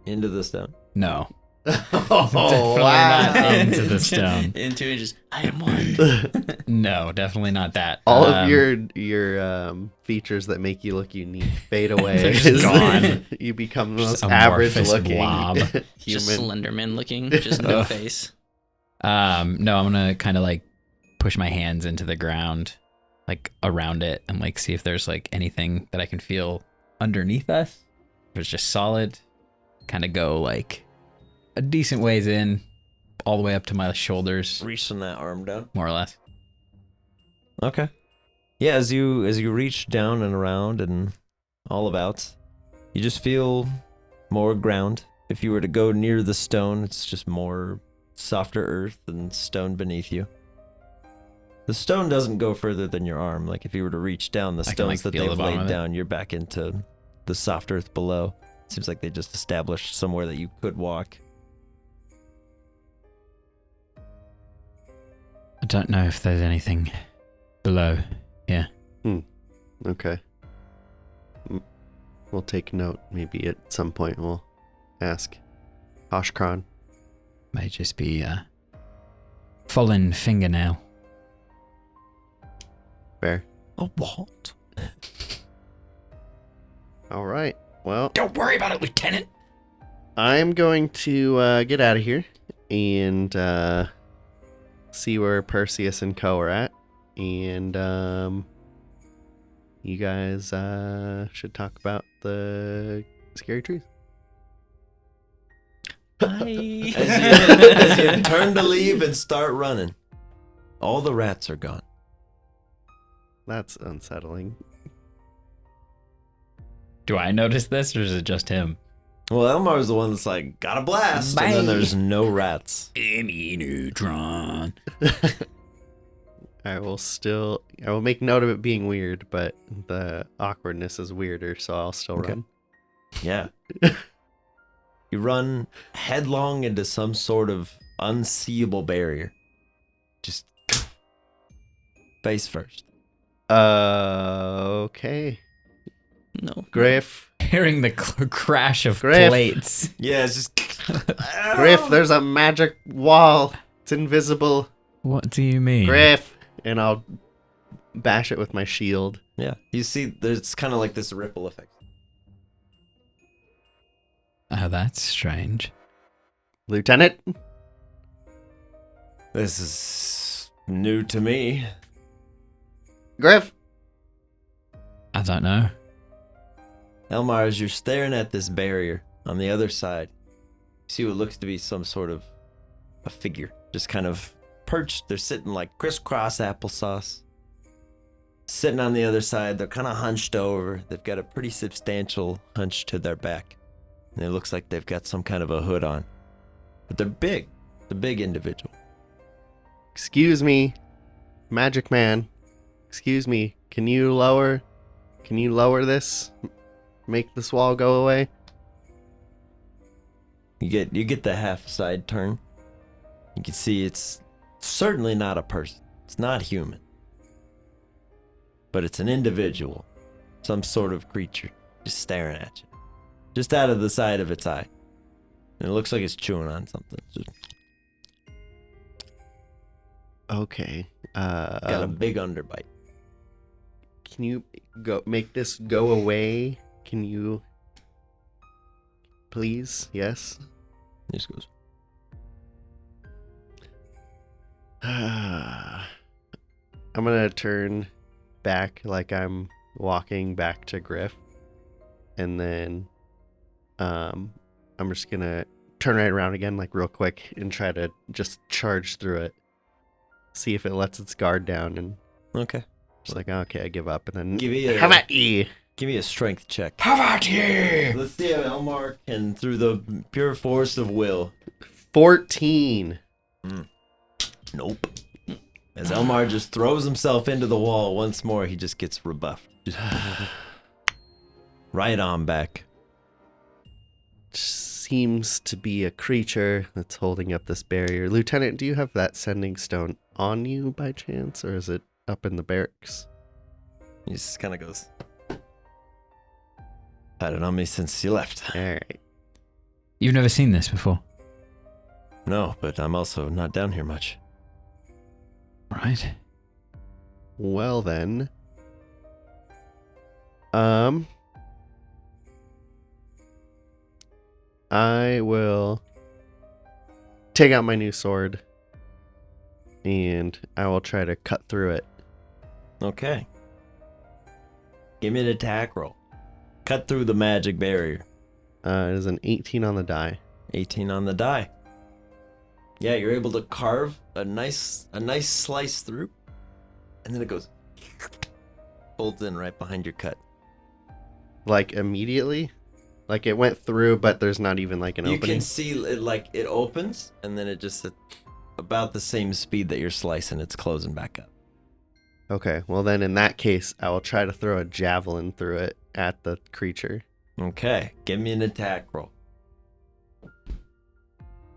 Into the stone. No. Oh, Definitely wow. not into the stone. Into it, just I am one. No, definitely not that. All of your features that make you look unique fade away. They're just gone. You become the Just most amorphous average looking blob. Just human. Slenderman looking, just no face. No, I'm gonna kind of like push my hands into the ground, like around it, and like see if there's like anything that I can feel underneath us. If it's just solid, kind of go like a decent ways in, all the way up to my shoulders, Reaching that arm down. more or less. Okay. Yeah, as you reach down and around and all about, you just feel more ground. If you were to go near the stone, it's just more softer earth and stone beneath you. The stone doesn't go further than your arm. Like if you were to reach down, the I can, stones like, that feel the they've bottom laid of it. down, you're back into the soft earth below. Seems like they just established somewhere that you could walk. I don't know if there's anything below here. Okay. We'll take note. Maybe at some point we'll ask Oshkron. May just be a fallen fingernail. Fair. Oh, what? All right. Well, Don't worry about it, Lieutenant. I'm going to get out of here and see where Perseus and Co are at, and you guys should talk about the scary trees. Bye. As you turn to leave and start running, all the rats are gone. That's unsettling. Do I notice this, or is it just him? Well, Elmar's the one that's like, got a blast, and then there's no rats. Gimme neutron. I will make note of it being weird, but the awkwardness is weirder, so I'll still Okay. run. Yeah. You run headlong into some sort of unseeable barrier. Just face first. Okay. No. Griff. Hearing the crash of Griff. plates. Yeah, it's just... Griff, there's a magic wall. It's invisible. What do you mean? Griff. And I'll bash it with my shield. Yeah, you see, there's kind of like this ripple effect. Oh, that's strange. Lieutenant? This is new to me. Griff? I don't know. Elmar, as you're staring at this barrier on the other side, you see what looks to be some sort of a figure, just kind of perched. They're sitting like crisscross applesauce. Sitting on the other side, they're kind of hunched over. They've got a pretty substantial hunch to their back. And it looks like they've got some kind of a hood on. But they're big. The big individual. Excuse me, Magic Man. Excuse me. Can you lower this? Make this wall go away? You get the half side turn. You can see it's certainly not a person. It's not human. But it's an individual. Some sort of creature just staring at you. Just out of the side of its eye. And it looks like it's chewing on something. Just Okay. got a big underbite. Can you make this go away? Can you please? Yes. He just goes, I'm gonna turn back like I'm walking back to Griff, and then I'm just gonna turn right around again like real quick and try to just charge through it, see if it lets its guard down, and okay. just like, okay, I give up, and then Give me a- how about you? Give me a strength check. How about you? Let's see how Elmar can, through the pure force of will. 14. Nope. As Elmar just throws himself into the wall once more, he just gets rebuffed. Just right on back. Seems to be a creature that's holding up this barrier. Lieutenant, do you have that sending stone on you by chance, or is it up in the barracks? He just kind of goes. Had it on me since you left. All right. You've never seen this before, No, but I'm also not down here much. right? Well then, I will take out my new sword and I will try to cut through it. Okay. Give me an attack roll. Cut through the magic barrier. It is an 18 on the die. 18 on the die. Yeah, you're able to carve a nice slice through, and then it goes folds in right behind your cut. Like immediately? Like it went through, but there's not even like an You opening? can see it like it opens, and then it just at about the same speed that you're slicing, it's closing back up. Okay, well then in that case, I will try to throw a javelin through it at the creature. Okay, give me an attack roll.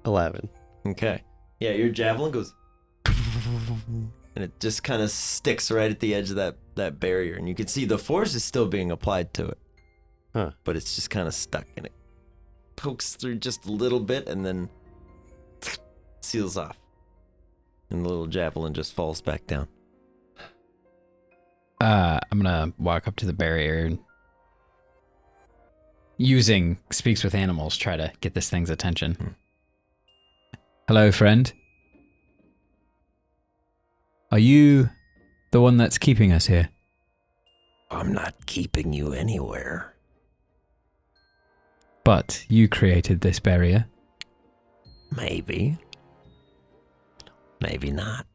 11. Okay. Yeah, your javelin goes and it just kind of sticks right at the edge of that barrier, and you can see the force is still being applied to it. Huh. But it's just kind of stuck, and it pokes through just a little bit and then seals off. And the little javelin just falls back down. I'm gonna walk up to the barrier and using speaks with animals, try to get this thing's attention. Hello, friend. Are you the one that's keeping us here? I'm not keeping you anywhere. But you created this barrier. Maybe. Maybe not.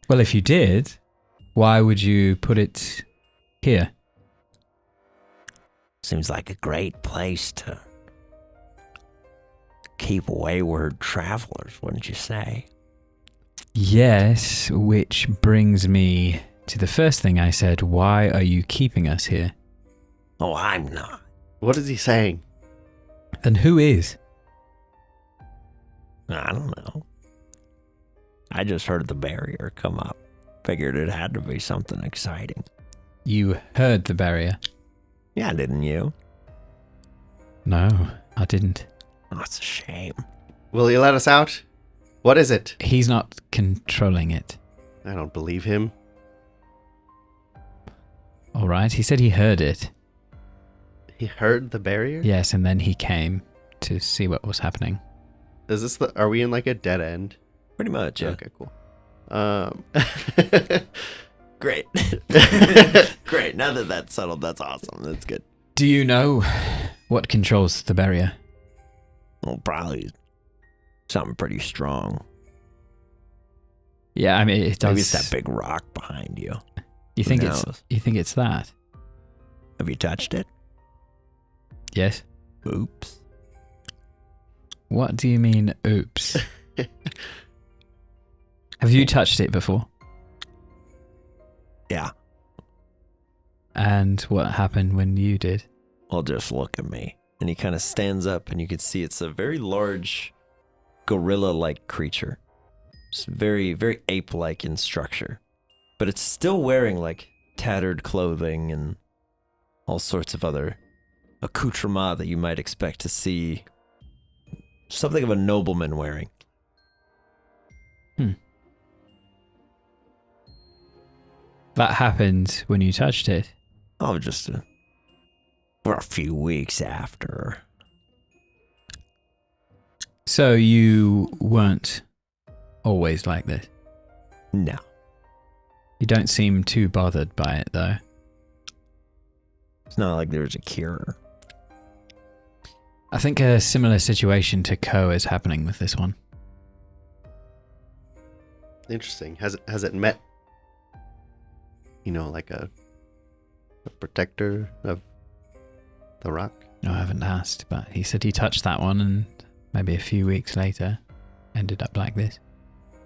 Well, if you did, why would you put it here? Seems like a great place to keep wayward travelers, wouldn't you say? Yes, which brings me to the first thing I said. Why are you keeping us here? Oh, I'm not. What is he saying? Then who is? I don't know. I just heard the barrier come up. Figured it had to be something exciting. You heard the barrier? Yeah, didn't you? No, I didn't. Oh, that's a shame. Will he let us out? What is it? He's not controlling it. I don't believe him. All right, he said he heard it. He heard the barrier? Yes, and then he came to see what was happening. Is this are we in like a dead end? Pretty much, yeah. Okay, cool. Great. Great. Now that that's settled, that's awesome. That's good. Do you know what controls the barrier? Well, probably something pretty strong. Yeah, I mean, it does. Maybe it's that big rock behind you. You think Who it's knows? that? Have you touched it? Yes. Oops. What do you mean, oops? Have you touched it before? Yeah. And what happened when you did? Well, just look at me. And he kind of stands up, and you can see it's a very large gorilla-like creature. Just very, very ape-like in structure. But it's still wearing, like, tattered clothing and all sorts of other accoutrements that you might expect to see something of a nobleman wearing. That happened when you touched it. Oh, just for a few weeks after. So you weren't always like this? No. You don't seem too bothered by it, though. It's not like there's a cure. I think a similar situation to Ko is happening with this one. Interesting. Has it met, like a protector of the rock? No, I haven't asked, but he said he touched that one and maybe a few weeks later ended up like this.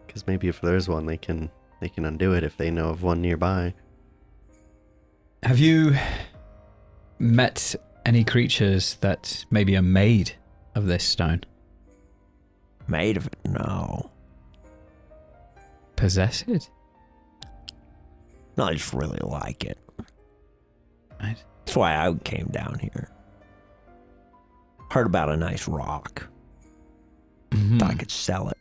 Because maybe if there's one, they can undo it if they know of one nearby. Have you met any creatures that maybe are made of this stone? Made of it? No. Possess it? No, I just really like it. Right. That's why I came down here. Heard about a nice rock. Thought I could sell it.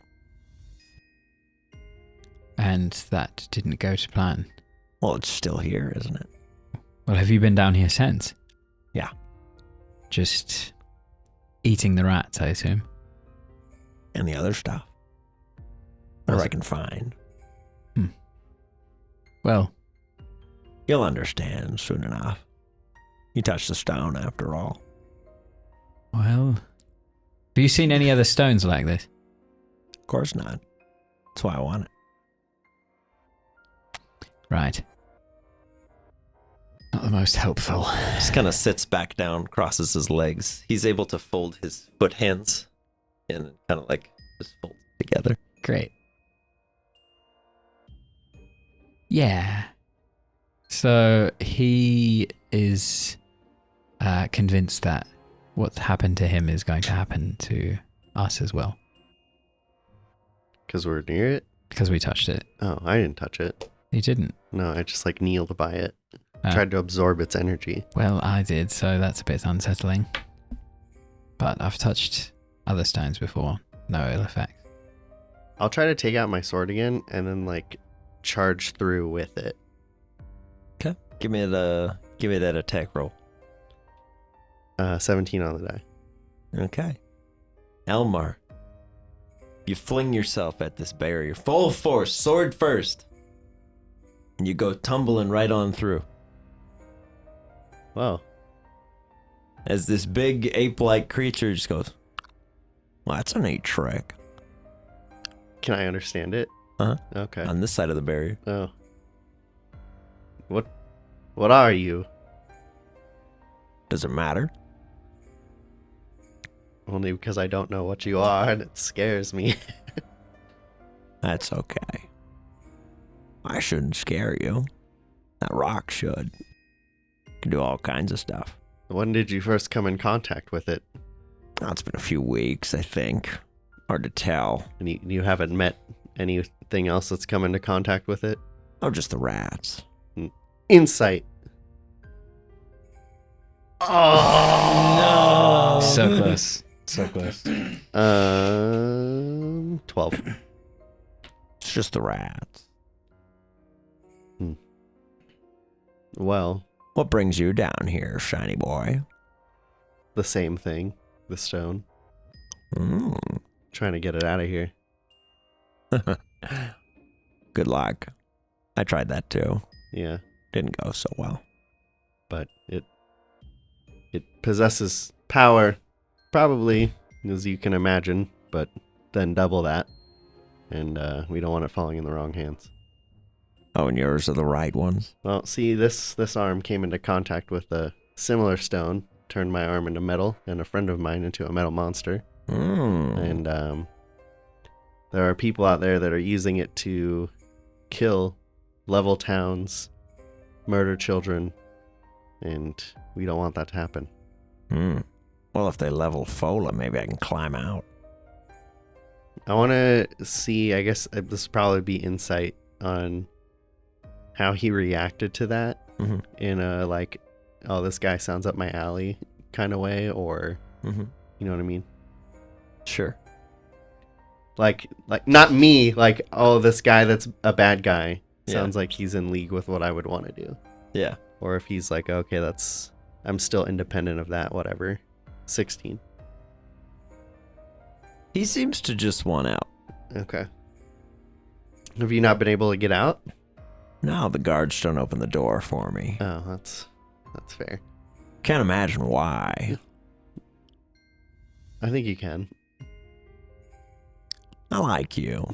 And that didn't go to plan. Well, it's still here, isn't it? Well, have you been down here since? Yeah. Just eating the rats, I assume. And the other stuff. Whatever I can find. Well, You'll understand soon enough. You touched the stone after all. have you seen any other stones like this? Of course not. That's why I want it. Right. Not the most helpful. Just kind of sits back down, crosses his legs. He's able to fold his foot hands and kind of like just fold it together. Great. Yeah. So he is convinced that what happened to him is going to happen to us as well. Because we're near it? Because we touched it. Oh, I didn't touch it. You didn't. No, I just like kneeled by it. Oh. Tried to absorb its energy. Well, I did, so that's a bit unsettling. But I've touched other stones before. No ill effect. I'll try to take out my sword again and then like charge through with it. Okay. Give me that attack roll. 17 on the die. Okay. Elmar, you fling yourself at this barrier. Full force, sword first. And you go tumbling right on through. Wow. As this big ape-like creature just goes, well, that's a neat trick. Can I understand it? Uh-huh. Okay. On this side of the barrier. Oh. What are you? Does it matter? Only because I don't know what you are and it scares me. That's okay. I shouldn't scare you. That rock should. Can do all kinds of stuff. When did you first come in contact with it? Oh, it's been a few weeks, I think. Hard to tell. And you haven't met anything else that's come into contact with it? Oh, just the rats. Insight. Oh So close. So close. 12. It's just the rats. Well, What brings you down here, shiny boy? the same thing. The stone. Mm. Trying to get it out of here. Good luck. I tried that too. Yeah, Didn't go so well. but it possesses power, probably, as you can imagine, but then double that. And we don't want it falling in the wrong hands. Oh, and yours are the right ones? Well, see, this arm came into contact with a similar stone, turned my arm into metal, and a friend of mine into a metal monster. Mm. And there are people out there that are using it to kill, level towns, murder children, and we don't want that to happen. Mm. Well, if they level Fola, maybe I can climb out. I want to see, I guess this would probably be insight on how he reacted to that Mm-hmm. in a like, oh, this guy sounds up my alley kind of way, or Mm-hmm. you know what I mean? Sure. Like not me, like, oh, this guy that's a bad guy Yeah. sounds like he's in league with what I would want to do. Yeah. Or if he's like, okay, I'm still independent of that, whatever. 16. He seems to just want out. Okay. Have you not been able to get out? No, the guards don't open the door for me. Oh, that's fair. Can't imagine why. I think you can. I like you.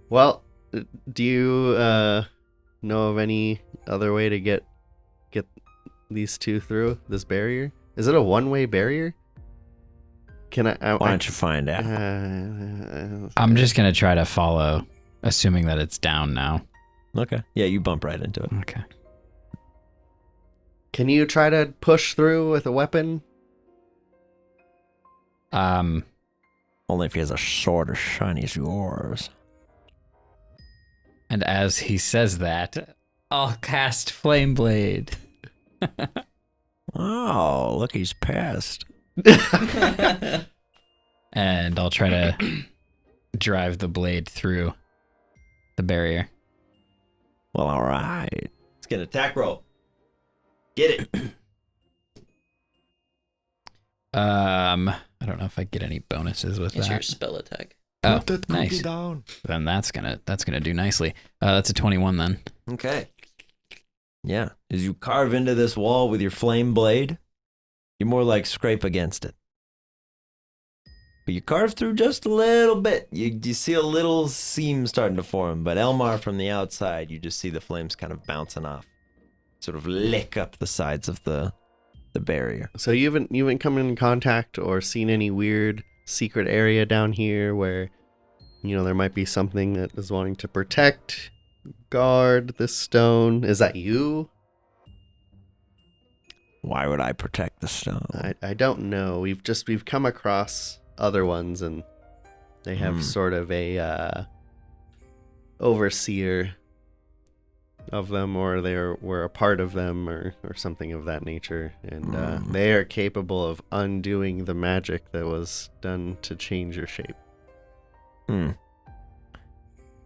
Well, do you know of any other way to get these two through this barrier? Is it a one-way barrier? Can I? Why don't you find out? I'm just going to try to follow, assuming that it's down now. Okay. Yeah, you bump right into it. Okay. Can you try to push through with a weapon? Um, Only if he has a sword as shiny as yours. and as he says that, I'll cast Flame Blade. Oh, look, he's pissed. And I'll try to drive the blade through the barrier. Well, all right. Let's get an attack roll. Get it. I don't know if I get any bonuses with It's that. your spell attack. Oh, Put that nice. cookie down. Then that's gonna do nicely. That's a 21 then. Okay. Yeah. As you carve into this wall with your flame blade, you more like scrape against it. But you carve through just a little bit. You see a little seam starting to form, but Elmar from the outside, you just see the flames kind of bouncing off. Sort of lick up the sides of the barrier. So you haven't come in contact or seen any weird secret area down here where, there might be something that is wanting to protect, guard this stone. Is that you? Why would I protect the stone? I don't know. We've come across other ones, and they have sort of a overseer of them, or were a part of them, or something of that nature, and they are capable of undoing the magic that was done to change your shape.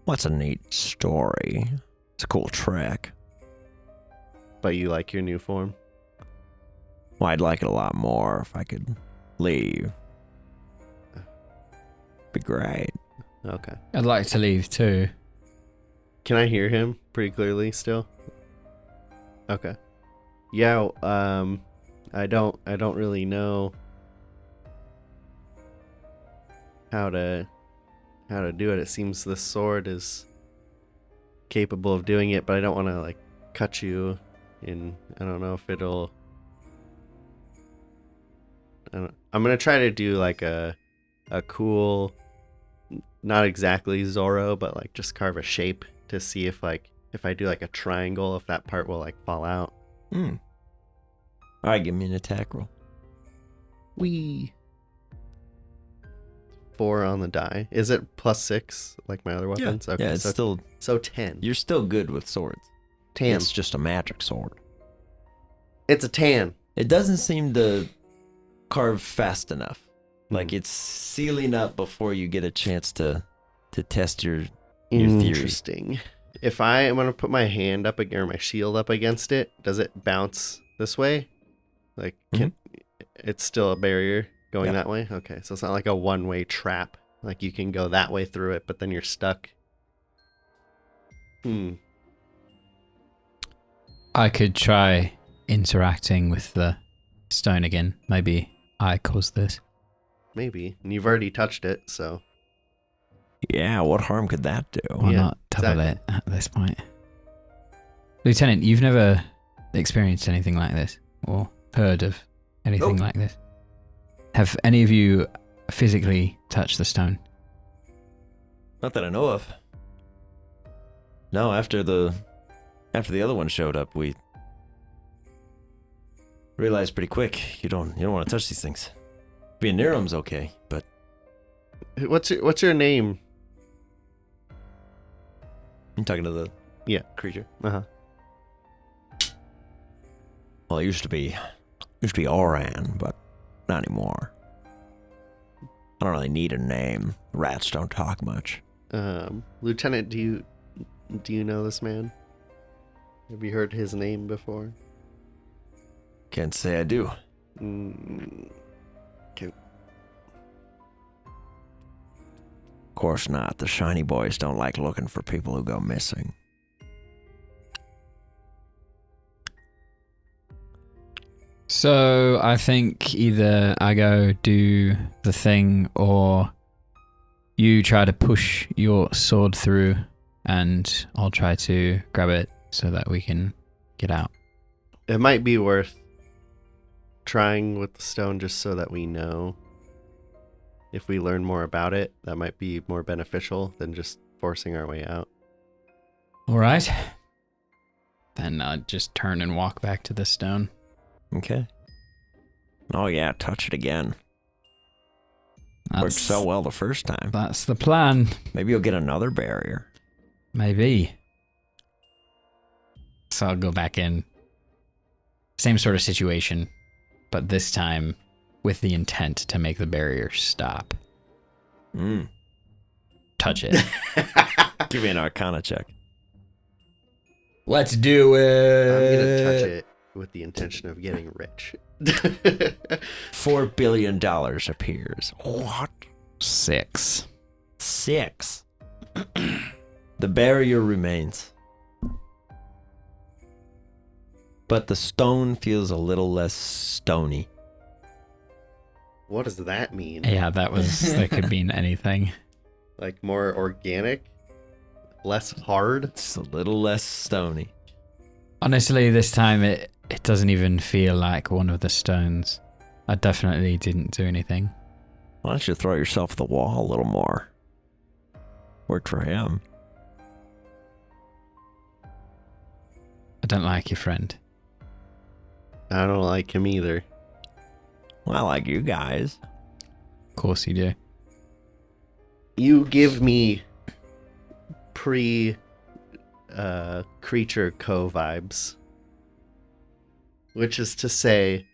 What's a neat story? It's a cool trick. But you like your new form? Well, I'd like it a lot more if I could leave. Be great. Okay. I'd like to leave too. Can I hear him pretty clearly still? Okay. Yeah, I don't really know how to do it. It seems this sword is capable of doing it, but I don't want to cut you in. I don't know if it'll I'm going to try to do a cool, not exactly Zorro, but just carve a shape to see if I do a triangle, if that part will fall out. All right, give me an attack roll. Wee. 4 on the die. Is it +6 like my other weapons? Okay, yeah, it's still. so 10. You're still good with swords. Tan. It's just a magic sword. It's a tan. It doesn't seem to carve fast enough. It's sealing up before you get a chance to test your theory. Interesting. If I am going to put my hand up or my shield up against it, does it bounce this way? It's still a barrier going that way? Okay, so it's not like a one-way trap. You can go that way through it, but then you're stuck. I could try interacting with the stone again. Maybe I caused this. Maybe. And you've already touched it, so. Yeah, what harm could that do? Why Yeah, not double exactly. it at this point? Lieutenant, you've never experienced anything like this or heard of anything like this? Have any of you physically touched the stone? Not that I know of. No, after the other one showed up, we realized pretty quick you don't want to touch these things. Being near them's okay, but What's your name? I'm talking to the creature. Uh-huh. Well, it used to be Oran, but not anymore. I don't really need a name. Rats don't talk much. Lieutenant, do you know this man? Have you heard his name before? Can't say I do. Okay. Of course not. The shiny boys don't like looking for people who go missing. So I think either I go do the thing or you try to push your sword through and I'll try to grab it so that we can get out. It might be worth trying with the stone just so that we know. If we learn more about it, that might be more beneficial than just forcing our way out. All right. Then I'll just turn and walk back to the stone. Okay. Oh yeah, touch it again. Worked That's, so well the first time. that's the plan. Maybe you'll get another barrier. Maybe. So I'll go back in. Same sort of situation, but this time with the intent to make the barrier stop. Touch it. Give me an Arcana check. Let's do it. I'm gonna touch it with the intention of getting rich. $4 billion appears. What? 6. 6. The barrier remains. But the stone feels a little less stony. What does that mean? Yeah, that could mean anything. Like more organic? Less hard? It's a little less stony. Honestly, this time it doesn't even feel like one of the stones. I definitely didn't do anything. Why don't you throw yourself at the wall a little more? Worked for him. I don't like your friend. I don't like him either. Well, I like you guys. Of course you do. You give me creature vibes. Which is to say,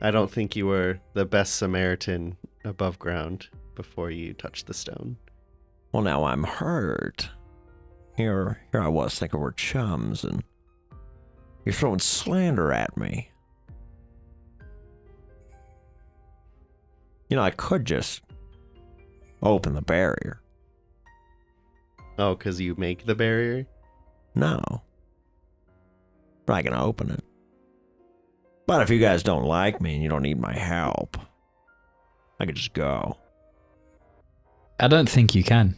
I don't think you were the best Samaritan above ground before you touched the stone. Well, now I'm hurt. Here I was thinking we're chums, and you're throwing slander at me. You know, I could just open the barrier. Oh, because you make the barrier? No. But I can open it. But if you guys don't like me and you don't need my help, I could just go. I don't think you can.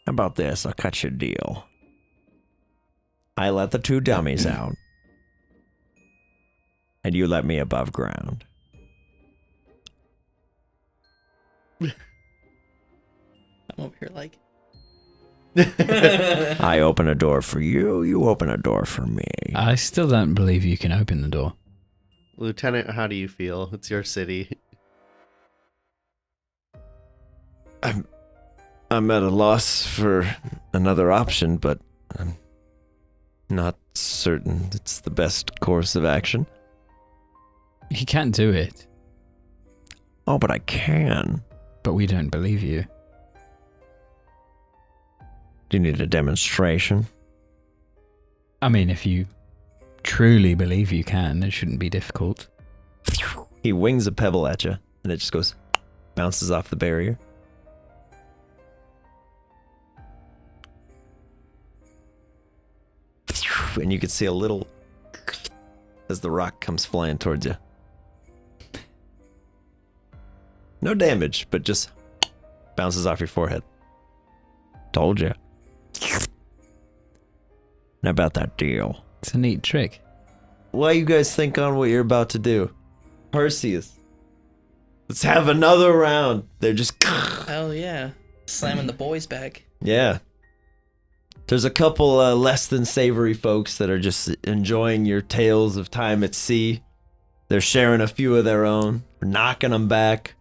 How about this? I'll cut you a deal. I let the 2 dummies out, and you let me above ground. I'm over here like. I open a door for you, you open a door for me. I still don't believe you can open the door. Lieutenant, how do you feel? It's your city. I'm at a loss for another option, but I'm not certain it's the best course of action. You can't do it, Oh, but I can. but we don't believe you. Do you need a demonstration? I mean, if you truly believe you can, it shouldn't be difficult. He wings a pebble at you, and it just goes, bounces off the barrier. And you can see a little as the rock comes flying towards you. No damage, but just bounces off your forehead. Told you. Now about that deal. It's a neat trick. What do you guys think on what you're about to do? Perseus. Let's have another round. They're just... Hell yeah. Slamming the boys back. Yeah. There's a couple less than savory folks that are just enjoying your tales of time at sea. They're sharing a few of their own. We're knocking them back.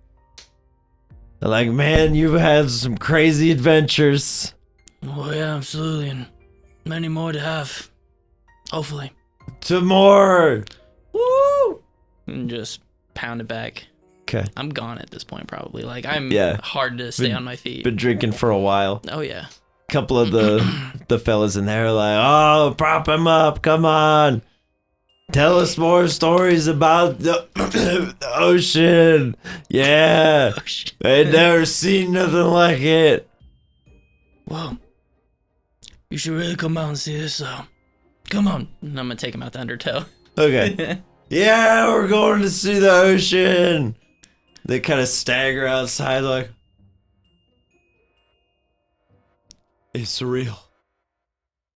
They're like, man, you've had some crazy adventures. Oh yeah, absolutely. And many more to have. Hopefully. To more. Woo! And just pound it back. Okay. I'm gone at this point probably. Like I'm Yeah. hard to stay Been- on my feet. Been drinking for a while. Oh yeah. Couple of the fellas in there are like, oh, prop him up, come on. Tell us more stories about the, the ocean. Yeah. Ain't never seen nothing like it. Well, you should really come out and see this, so come on. And I'm gonna take him out to Undertow. Okay. Yeah, we're going to see the ocean. They kind of stagger outside like, it's surreal.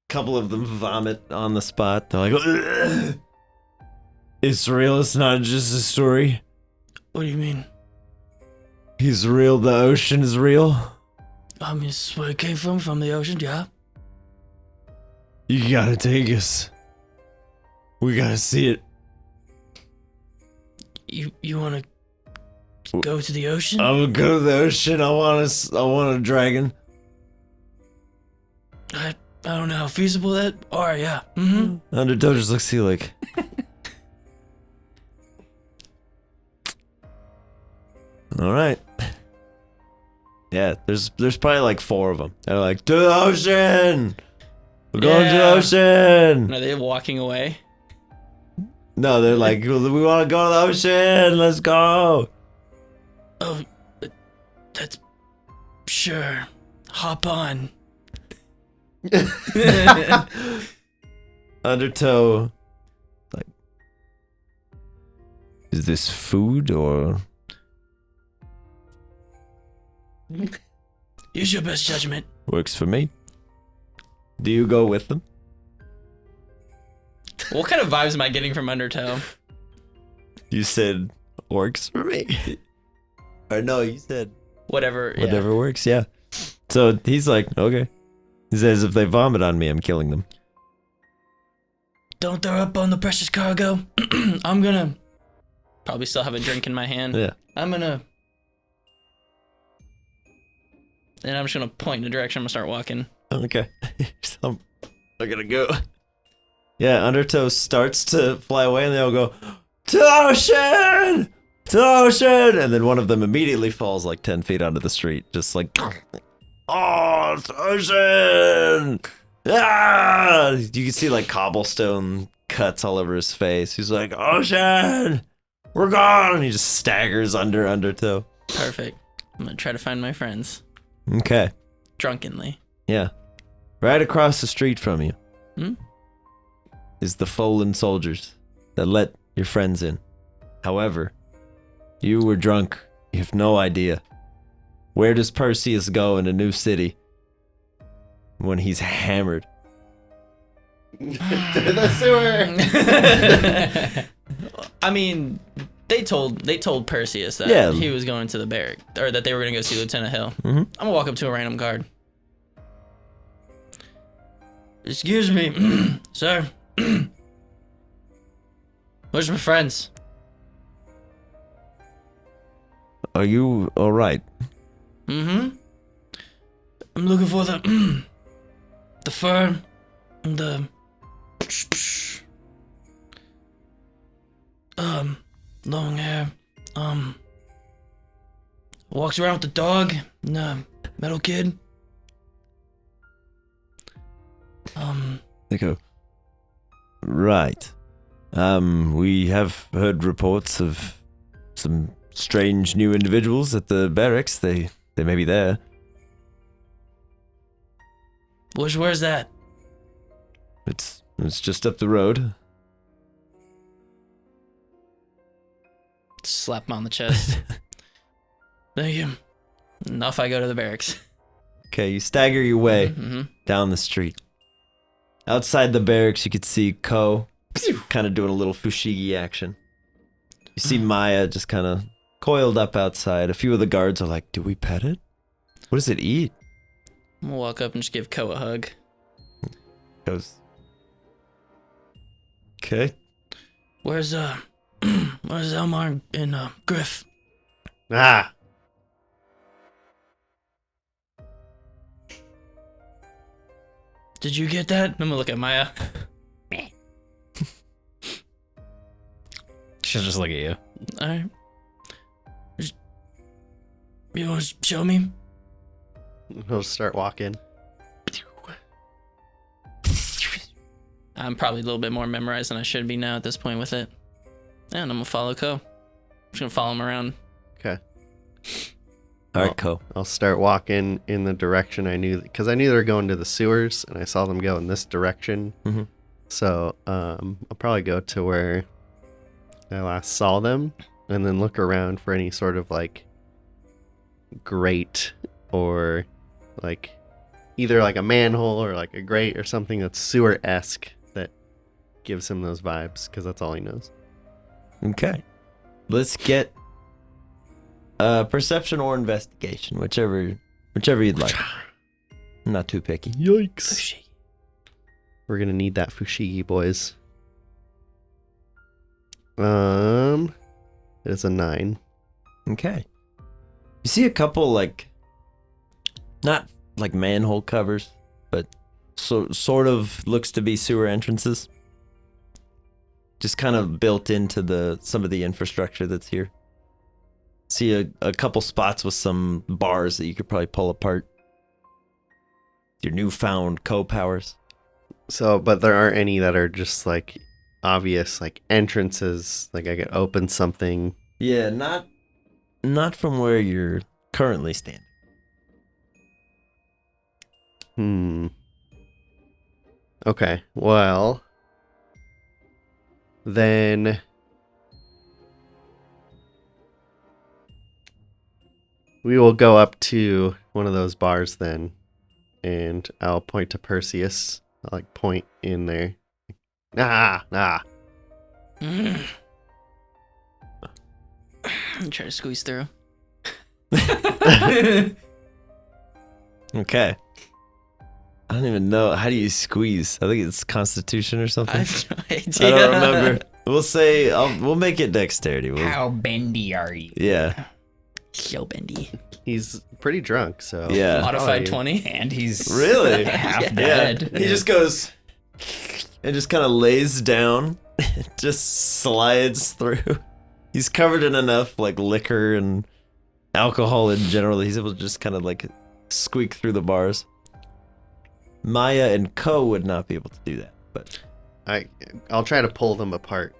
Couple of them vomit on the spot. They're like, ugh. It's real. It's not just a story. What do you mean? He's real. The ocean is real. I mean, this is where it came from the ocean, yeah? You gotta take us. We gotta see it. You want to go to the ocean? I'm gonna go to the ocean. I want a dragon. I don't know how feasible that are. Yeah. Mm-hmm. Undertow just looks at you like. All right. Yeah, there's probably like 4 of them. They're like, to the ocean. We're going to the ocean. Are they walking away? No, they're like, we want to go to the ocean. Let's go. Oh, that's sure. Hop on. Undertow, like, is this food or? Use your best judgment. Works for me. Do you go with them? What kind of vibes am I getting from Undertow? You said works for me. Or no, you said Whatever. whatever works. Yeah. So he's like, okay. He says, if they vomit on me, I'm killing them. Don't throw up on the precious cargo. I'm gonna probably still have a drink in my hand. Yeah. I'm gonna. And I'm just gonna point in a direction. I'm gonna start walking. Okay. So I'm gonna go. Yeah, Undertow starts to fly away and they all go, to the ocean! To the ocean! And then one of them immediately falls like 10 feet onto the street. Just like, oh, it's the ocean! Ah! You can see like cobblestone cuts all over his face. He's like, ocean! We're gone! And he just staggers under Undertow. Perfect. I'm gonna try to find my friends. Okay. Drunkenly. Yeah. Right across the street from you. Hmm? Is the Folan soldiers that let your friends in. However, you were drunk. You have no idea. Where does Perseus go in a new city when he's hammered? To the sewer. I mean, they told Perseus that Yeah. he was going to the barrack, or that they were gonna go see Lieutenant Hill. Mm-hmm. I'm gonna walk up to a random guard. Excuse me, sir. Where's my friends? Are you all right? Mm-hmm. I'm looking for the fur, and the long hair, walks around with the dog, and metal kid. They go, right. We have heard reports of some strange new individuals at the barracks. They may be there. Where's that? It's just up the road. Slap him on the chest. Thank you. And off I go to the barracks. Okay, you stagger your way Mm-hmm. down the street. Outside the barracks, you could see Ko kind of doing a little fushigi action. You see Maya just kind of coiled up outside. A few of the guards are like, do we pet it? What does it eat? I'm gonna walk up and just give Ko a hug. Goes, okay. Where's Elmar and Griff? Ah. Did you get that? I'm gonna look at Maya. She'll just look at you. Alright. You wanna show me? He'll start walking. I'm probably a little bit more memorized than I should be now at this point with it. And I'm gonna follow Ko. I'm just gonna follow him around. Okay. All right, Ko. I'll start walking in the direction I knew, because I knew they were going to the sewers, and I saw them go in this direction. Mm-hmm. So I'll probably go to where I last saw them, and then look around for any sort of like grate or like either like a manhole or like a grate or something that's sewer-esque that gives him those vibes, because that's all he knows. Okay. Let's get perception or investigation, whichever you'd like. I'm not too picky. Yikes. We're gonna need that fushigi, boys. I It's a 9. Okay. You see a couple, like, not like manhole covers, but sort of looks to be sewer entrances. Just kind of built into some of the infrastructure that's here. See a couple spots with some bars that you could probably pull apart. Your newfound co-powers. So, but there aren't any that are just like obvious, like entrances. Like I could open something. Yeah, not from where you're currently standing. Okay, well, then we will go up to one of those bars then, and I'll point to Perseus. I'll like point in there. Nah. Try to squeeze through. Okay. I don't even know. How do you squeeze? I think it's Constitution or something. I have no idea. I don't remember. We'll say we'll make it dexterity. How bendy are you? Yeah. So bendy. He's pretty drunk, so Yeah. Modified Probably- 20. And he's Really? half Yeah. dead. He just goes and just kind of lays down, just slides through. He's covered in enough like liquor and alcohol in general. He's able to just kind of like squeak through the bars. Maya and Co would not be able to do that, but I'll try to pull them apart.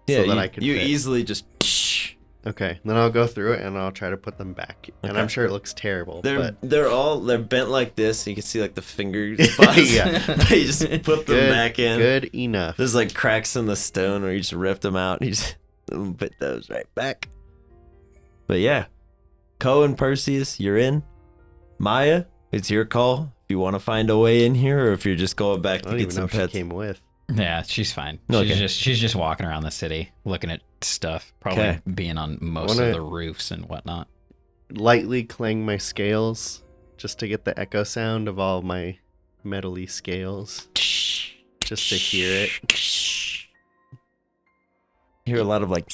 yeah, so that you, I can you fit. easily just. Okay, then I'll go through it and I'll try to put them back. And Okay. I'm sure it looks terrible, but They're bent like this. You can see like the finger spots. Yeah. But you just put them back in. Good enough. There's like cracks in the stone where you just ripped them out and you just put those right back. But yeah, Co and Perseus, you're in. Maya, it's your call. If you want to find a way in here, or if you're just going back I to don't get even know some if she pets. came with. Yeah, she's fine. Okay. She's just walking around the city, looking at stuff, probably Okay. being on most Wanna- of the roofs and whatnot. Lightly clang my scales just to get the echo sound of all my metally scales. Just to hear it. You hear a lot of like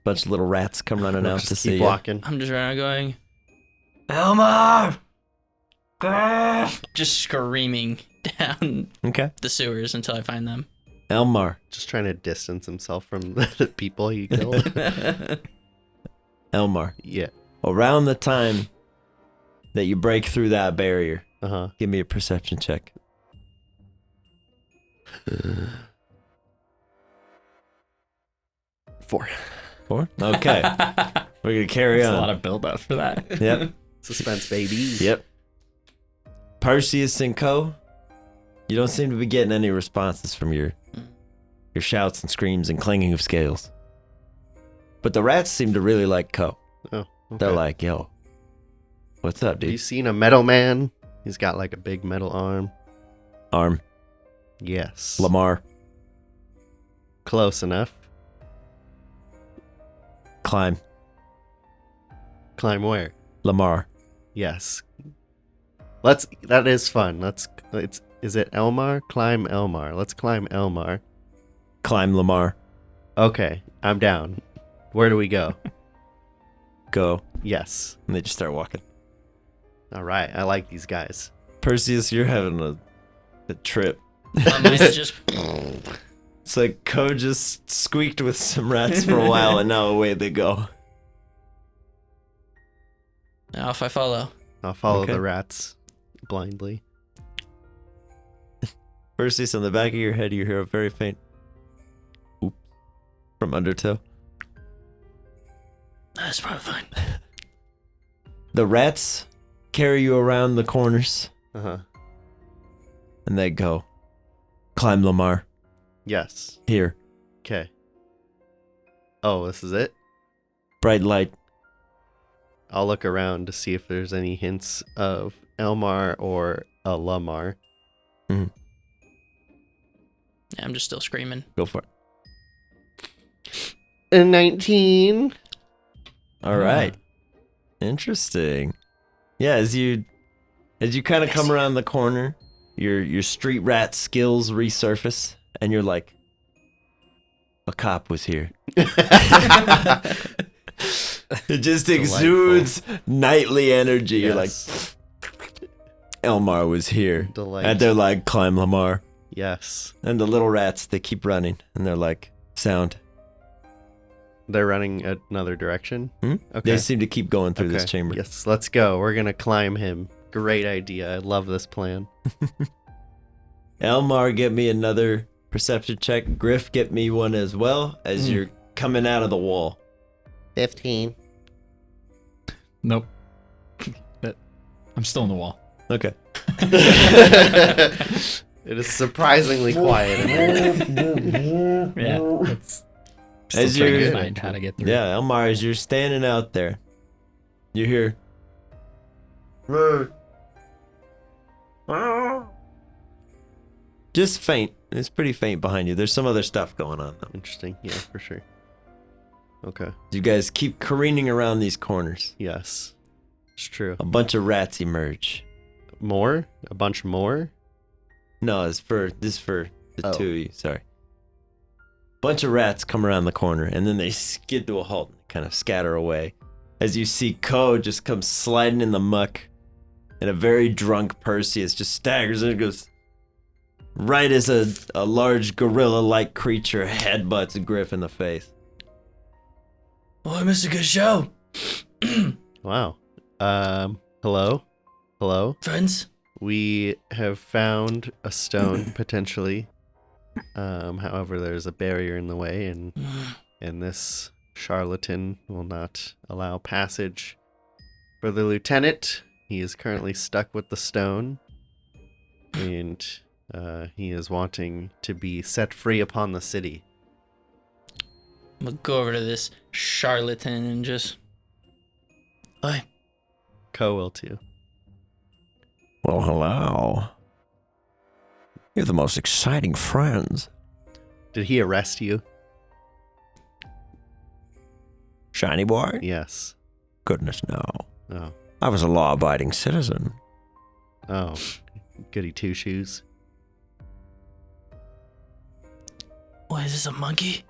bunch of little rats come running out Just to keep see you. walking. I'm just running going, Elmar! just screaming down Okay. the sewers until I find them. Elmar. Just trying to distance himself from the people he killed. Elmar. Yeah. Around the time that you break through that barrier, Uh-huh. give me a perception check. 4. 4? Okay. We're going to carry There's on. a lot of build up for that. Yep. Suspense, baby. Yep. Perseus and Co. You don't seem to be getting any responses from your shouts and screams and clanging of scales. But the rats seem to really like Co. Oh, okay. They're like, yo, what's up, Have you dude? seen a metal man? He's got like a big metal arm. Arm. Yes. Lamar. Close enough. Climb. Climb where? Lamar. Yes. That is fun. Is it Elmar? Climb Elmar. Let's climb Elmar. Climb Lamar. Okay, I'm down. Where do we go? Go. Yes. And they just start walking. All right, I like these guys. Perseus, you're having a trip. My mind's just It's like Co just squeaked with some rats for a while and now away they go. off I follow. I'll follow Okay. the rats blindly. Perseus, on the back of your head, you hear a very faint oop from Undertow. That's probably fine. The rats carry you around the corners Uh-huh. and they go, climb Lamar. Yes. Here. Okay. Oh, this is it? Bright light. I'll look around to see if there's any hints of Elmar or a Lamar. Yeah, I'm just still screaming. Go for it. And 19. All right. Interesting. Yeah, as you kind of come around the corner, your street rat skills resurface, and you're like, a cop was here. It just exudes knightly energy. You're like, Elmar was here. Delight. And they're like, climb Lamar. Yes. And the little rats, they keep running. And they're like, sound. They're running another direction? Okay. They seem to keep going through this chamber. Yes, let's go. We're going to climb him. Great idea. I love this plan. Elmar, get me another perception check. Griff, get me one as well as you're coming out of the wall. 15. Nope. But I'm still on the wall. Okay. It is surprisingly quiet in here. Yeah. It's As still trying you're- to find how to get through. Yeah, Elmar, as you're standing out there, you hear. Just faint. It's pretty faint behind you. There's some other stuff going on, though. Interesting. Yeah, for sure. Okay. You guys keep careening around these corners. Yes. It's true. A bunch of rats emerge. More? A bunch more? No, this is for the Oh. two of you. Sorry. Bunch of rats come around the corner, and then they skid to a halt and kind of scatter away. As you see Ko just come sliding in the muck, and a very drunk Perseus just staggers and goes right as a large gorilla-like creature headbutts Griff in the face. Oh, I missed a good show. Wow. Hello? Hello? Friends? We have found a stone, potentially. However, there's a barrier in the way, and this charlatan will not allow passage for the lieutenant. He is currently stuck with the stone, and he is wanting to be set free upon the city. I'm gonna go over to this charlatan and just... Hi. Ko will too. Well, hello. You're the most exciting friends. Did he arrest you? Shiny boy? Yes. Goodness, no. Oh. I was a law-abiding citizen. Oh. Goody two shoes. What, is this a monkey?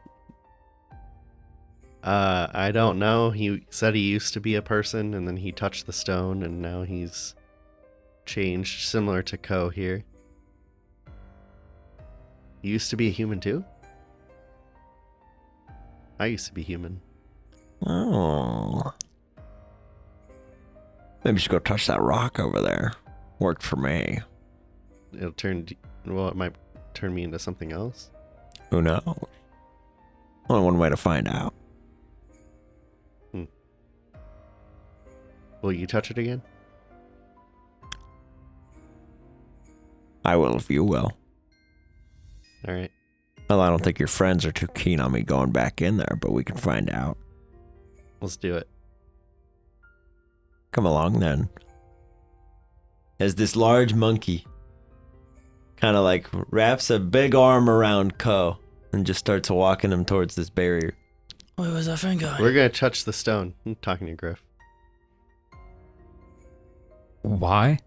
I don't know. He said he used to be a person, and then he touched the stone, and now he's changed, similar to Ko here. You used to be a human too? I used to be human. Oh. Maybe you should go touch that rock over there. Worked for me. It'll turn. Well, it might turn me into something else. Who knows? Only one way to find out. Will you touch it again? I will if you will. All right. Well, I don't think your friends are too keen on me going back in there, but we can find out. Let's do it. Come along then. As this large monkey kind of like wraps a big arm around Ko and just starts walking him towards this barrier. Wait, where's that friend going? We're gonna touch the stone. I'm talking to Griff Why?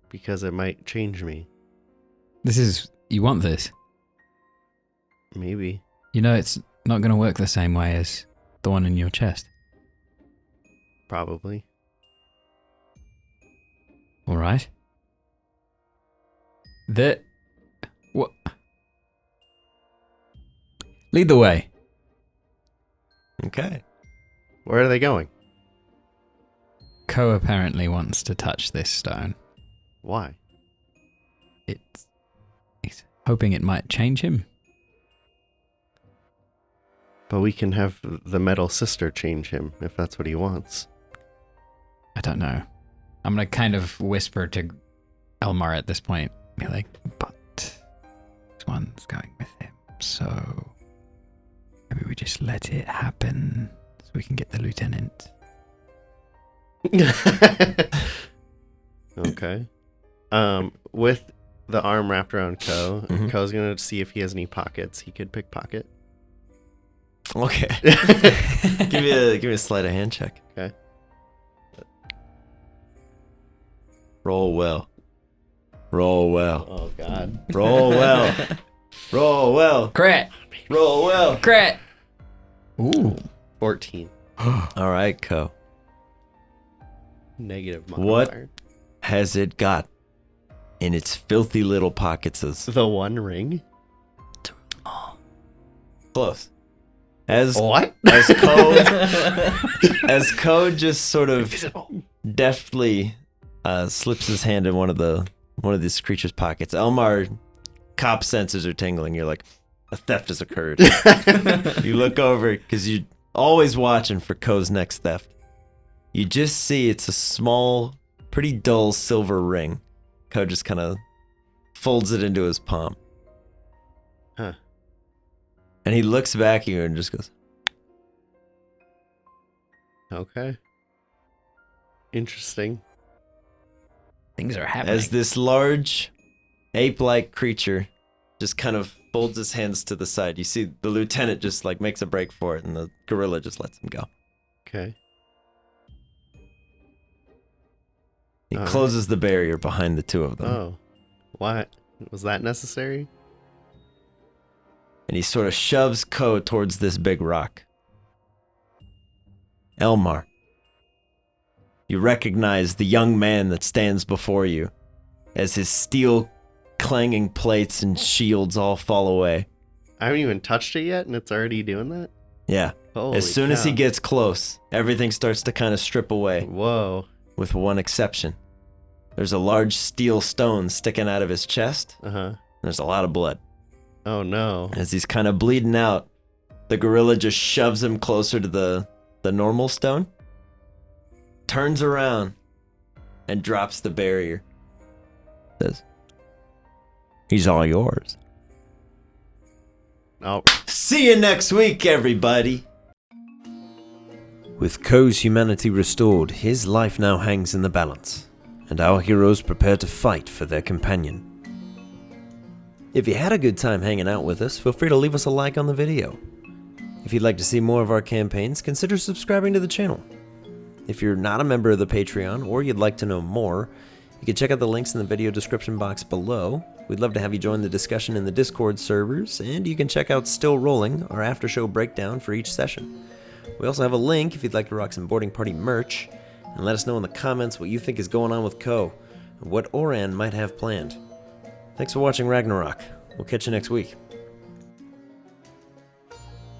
because it might change me. You want this? Maybe. You know it's not going to work the same way as the one in your chest. Probably. All right. What? Lead the way. Okay. Where are they going? Ko apparently wants to touch this stone. Why? He's hoping it might change him. But we can have the metal sister change him if that's what he wants. I don't know. I'm going to kind of whisper to Elmar at this point. Be like, but this one's going with him. So maybe we just let it happen so we can get the lieutenant. Okay. With the arm wrapped around Ko, Mhm. Ko's gonna see if he has any pockets he could pickpocket. Okay. give me a sleight of hand check. Okay. Roll well. Roll well. Oh God. Roll well. Roll well. Crit. Roll well. Crit. Ooh. 14. All right, Co. Negative What? modifier. Has it got in its filthy little pockets? The One Ring? Close. As What? as Co just sort of deftly slips his hand in one of these creature's pockets. Elmar, cop senses are tingling. You're like, a theft has occurred. You look over because you're always watching for Co's next theft. You just see it's a small, pretty dull silver ring. Co just kind of folds it into his palm. Huh. And he looks back at you and just goes, Okay. Interesting. Things are happening. as this large ape-like creature just kind of folds his hands to the side. You see the lieutenant just like makes a break for it and the gorilla just lets him go. Okay. He All right. closes the barrier behind the two of them. Oh. What? Was that necessary? And he sort of shoves Ko towards this big rock. Elmar, you recognize the young man that stands before you as his steel clanging plates and shields all fall away. I haven't even touched it yet, and it's already doing that? Yeah. Holy As soon as he cow. gets close, everything starts to kind of strip away, Whoa. with one exception. There's a large steel stone sticking out of his chest. Uh-huh. There's a lot of blood. Oh, no. As he's kind of bleeding out, the gorilla just shoves him closer to the normal stone, turns around, and drops the barrier. Says, he's all yours. Oh, See you next week, everybody! With Ko's humanity restored, his life now hangs in the balance, and our heroes prepare to fight for their companion. If you had a good time hanging out with us, feel free to leave us a like on the video. If you'd like to see more of our campaigns, consider subscribing to the channel. If you're not a member of the Patreon, or you'd like to know more, you can check out the links in the video description box below. We'd love to have you join the discussion in the Discord servers, and you can check out Still Rolling, our after-show breakdown for each session. We also have a link if you'd like to rock some boarding party merch, and let us know in the comments what you think is going on with Ko, and what Oran might have planned. Thanks for watching Ragnarok. We'll catch you next week.